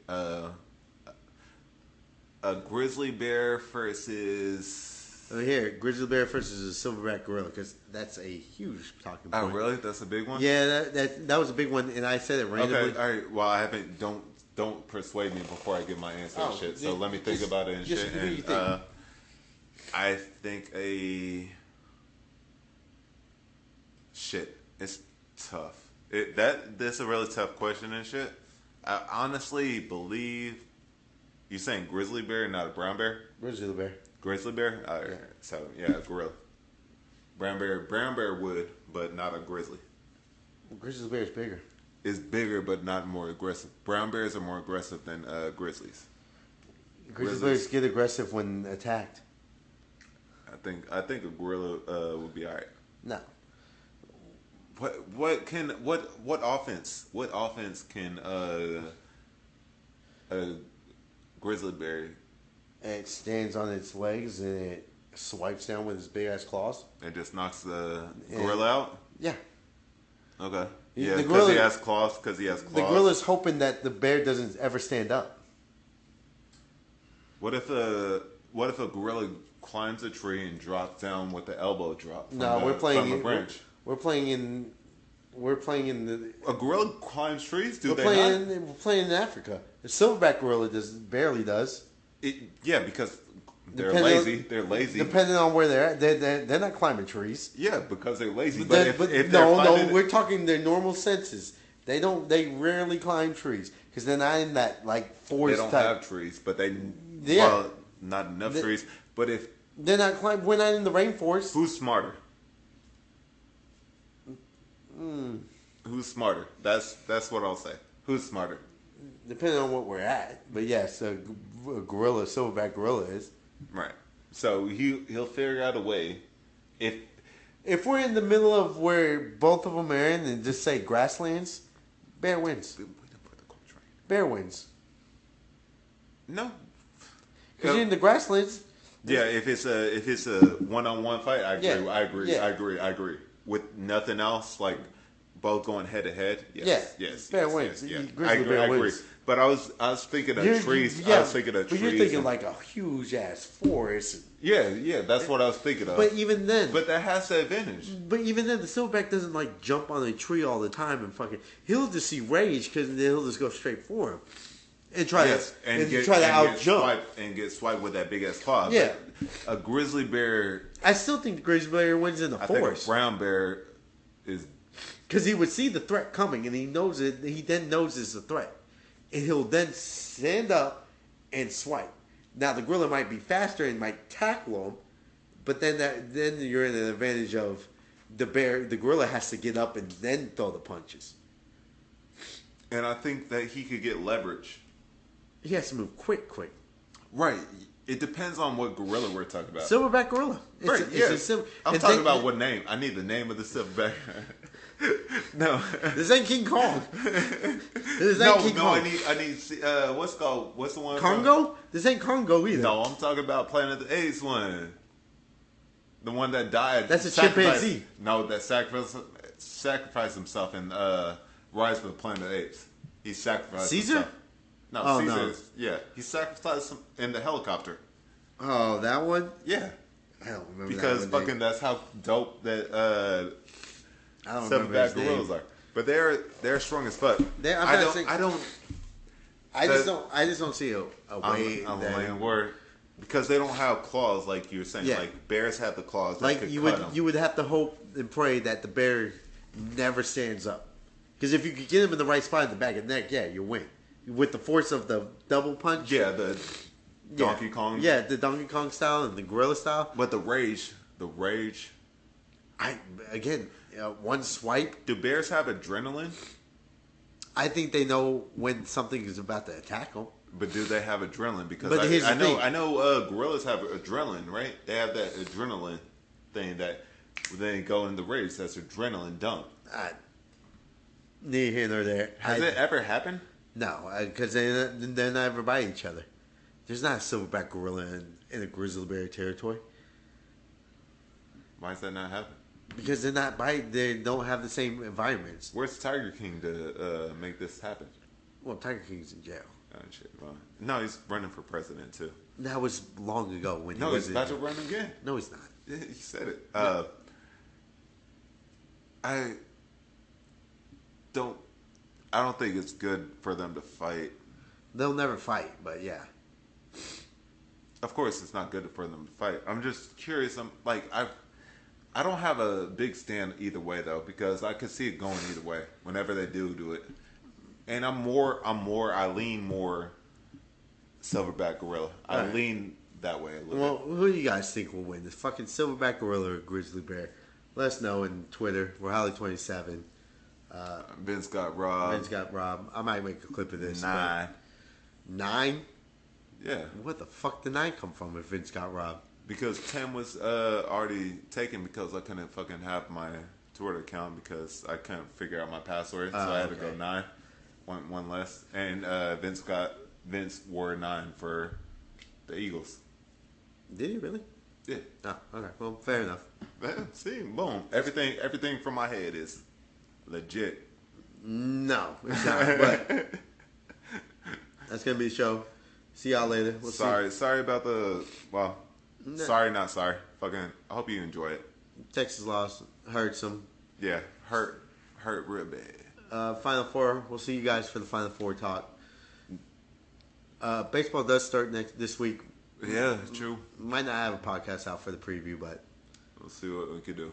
A grizzly bear versus. Oh, here, grizzly bear versus a silverback gorilla, because that's a huge talking point. Oh, really? That's a big one. Yeah, that was a big one, and I said it randomly. Okay, all right. Well, I haven't. Don't persuade me before I give my answer and shit. So let me think about it and just shit. what do you And think? I think shit. It's tough. That's a really tough question and shit. I honestly believe you're saying grizzly bear, not a brown bear. Grizzly bear. Grizzly bear. All right. Yeah. So yeah, gorilla. Brown bear would, but not a grizzly. Grizzly bear is bigger. Is bigger, but not more aggressive. Brown bears are more aggressive than grizzlies. Grizzly bears get aggressive when attacked. I think a gorilla would be all right. No. What offense can a grizzly bear? It stands on its legs and it swipes down with its big ass claws. It just knocks the gorilla out. Yeah. Okay. The Yeah, because gorilla- he has claws. Because he has claws. The gorilla's hoping that the bear doesn't ever stand up. What if a gorilla climbs a tree and drops down with the elbow drop? From We're playing from a in branch. We're playing in the. A gorilla climbs trees? Do We're they playing. not? We're playing in Africa. The silverback gorilla barely does. Yeah, because they're Depending lazy. on- They're lazy. Depending on where they're at, they're not climbing trees. Yeah, because they're lazy. But, But if they're no, finding, we're talking their normal senses. They rarely climb trees because they're not in that like they forest don't type. have trees, but they Yeah. not enough The- trees. But if They're not climb. We're not in the rainforest. who's smarter? Who's smarter? That's what I'll say. Who's smarter? Depending on what we're at, but yes, a gorilla, silverback gorilla is. Right. So he'll figure out a way. If If we're in the middle of where both of them are in, and just say grasslands, bear wins. Bear wins. No. Because you're in the grasslands. Yeah, if it's a one-on-one fight, I agree. Yeah, I agree. With nothing else, like both going head to head. Yes. Bear yes, wins. Yes, Grizzly I agree. bear I agree. wins. But I was thinking of trees. Yeah, I was thinking of but trees. you're thinking and- like a huge ass forest. yeah. That's what I was thinking of. But even then, But that has the advantage. the silverback doesn't like jump on a tree all the time and fucking. He'll just see rage because he'll just go straight for him and try to out jump. Get swiped with that big ass claw. Yeah. But a grizzly bear. I still think the grizzly bear wins in the I think a forest brown bear is. because he would see the threat coming and he knows it. He then knows it's a threat, and he'll then stand up and swipe. Now the gorilla might be faster and might tackle him, but then you're in an advantage of the bear. The gorilla has to get up and then throw the punches. And I think that he could get leverage. He has to move quick. Right. It depends on what gorilla we're talking about. Silverback gorilla. Right, I'm and talking about what name. I need the name of the silverback. No. This ain't King Kong. This ain't King Kong. I need what's the one Congo? This ain't Congo either. No, I'm talking about Planet of the Apes one. The one that died. That's a sacrificed- chimpanzee. No, that sacrificed himself in Rise of the Planet of the Apes. He sacrificed Caesar? himself. No, Oh, Caesar no. is, yeah. He sacrificed him in the helicopter. Oh, that one? Yeah. I don't remember Because that one. fucking that's how dope that I don't remember silverback his name. gorillas are. But they're strong as fuck. I just don't see a way I'm that laying word because they don't have claws like you were saying. Yeah. Like bears have the claws. That like could you cut would 'em. you would have to hope and pray that the bear never stands up. Because if you could get him in the right spot in the back of the neck, yeah, you win. With the force of the double punch. Yeah, the Donkey Kong. Yeah, the Donkey Kong style and the gorilla style. But the rage. One swipe. Do bears have adrenaline? I think they know when something is about to attack them. But do they have adrenaline? Because But here's the thing. I know gorillas have adrenaline, right? They have that adrenaline thing that when they go in the race, that's adrenaline dump. Neither here nor there. Has it ever happened? No, because they're not ever by each other. There's not a silverback gorilla in a grizzly bear territory. Why does that not happen? Because they don't have the same environments. Where's Tiger King to make this happen? Well, Tiger King's in jail. Oh, shit. Well, no, he's running for president too. That was long ago when No, he was he's about to run again. No, he's not. Yeah, he said it. No. I don't. I don't think it's good for them to fight. They'll never fight, but yeah. Of course, it's not good for them to fight. I'm just curious. I don't have a big stand either way though, because I could see it going either way whenever they do it. And I lean more silverback gorilla. I lean that way a little Well, bit. who do you guys think will win? The fucking silverback gorilla or grizzly bear? Let us know in Twitter. We're Holly27. Vince got robbed. Vince got robbed. I might make a clip of this. 9. 9? Yeah. What the fuck did 9 come from if Vince got robbed? Because 10 was already taken because I couldn't fucking have my Twitter account because I couldn't figure out my password. So I had to go 9. One less. And Vince wore 9 for the Eagles. Did he really? Yeah. Oh, okay. Well, fair enough. Man, see, boom. Everything from my head is legit. No, it's not. But that's going to be the show. See y'all later. We'll Sorry about the, well, No. sorry, not sorry. Fucking, I hope you enjoy it. Texas lost. Hurts them. Yeah, hurt real bad. Final Four. We'll see you guys for the Final Four talk. Baseball does start this week. Yeah, true. Might not have a podcast out for the preview, but We'll see what we can do.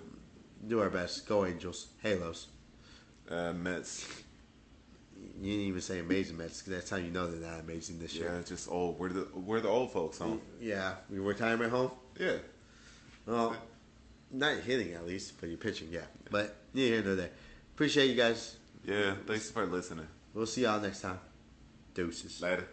do our best. Go Angels. Halos. Mets. You didn't even say amazing Mets because that's how you know they're not amazing this year. Yeah, just old. We're the old folks, huh? Yeah. Your retirement home? Yeah. Well, not hitting at least, but you're pitching, yeah. But neither here nor there. Appreciate you guys. Yeah, thanks for listening. We'll see y'all next time. Deuces. Later.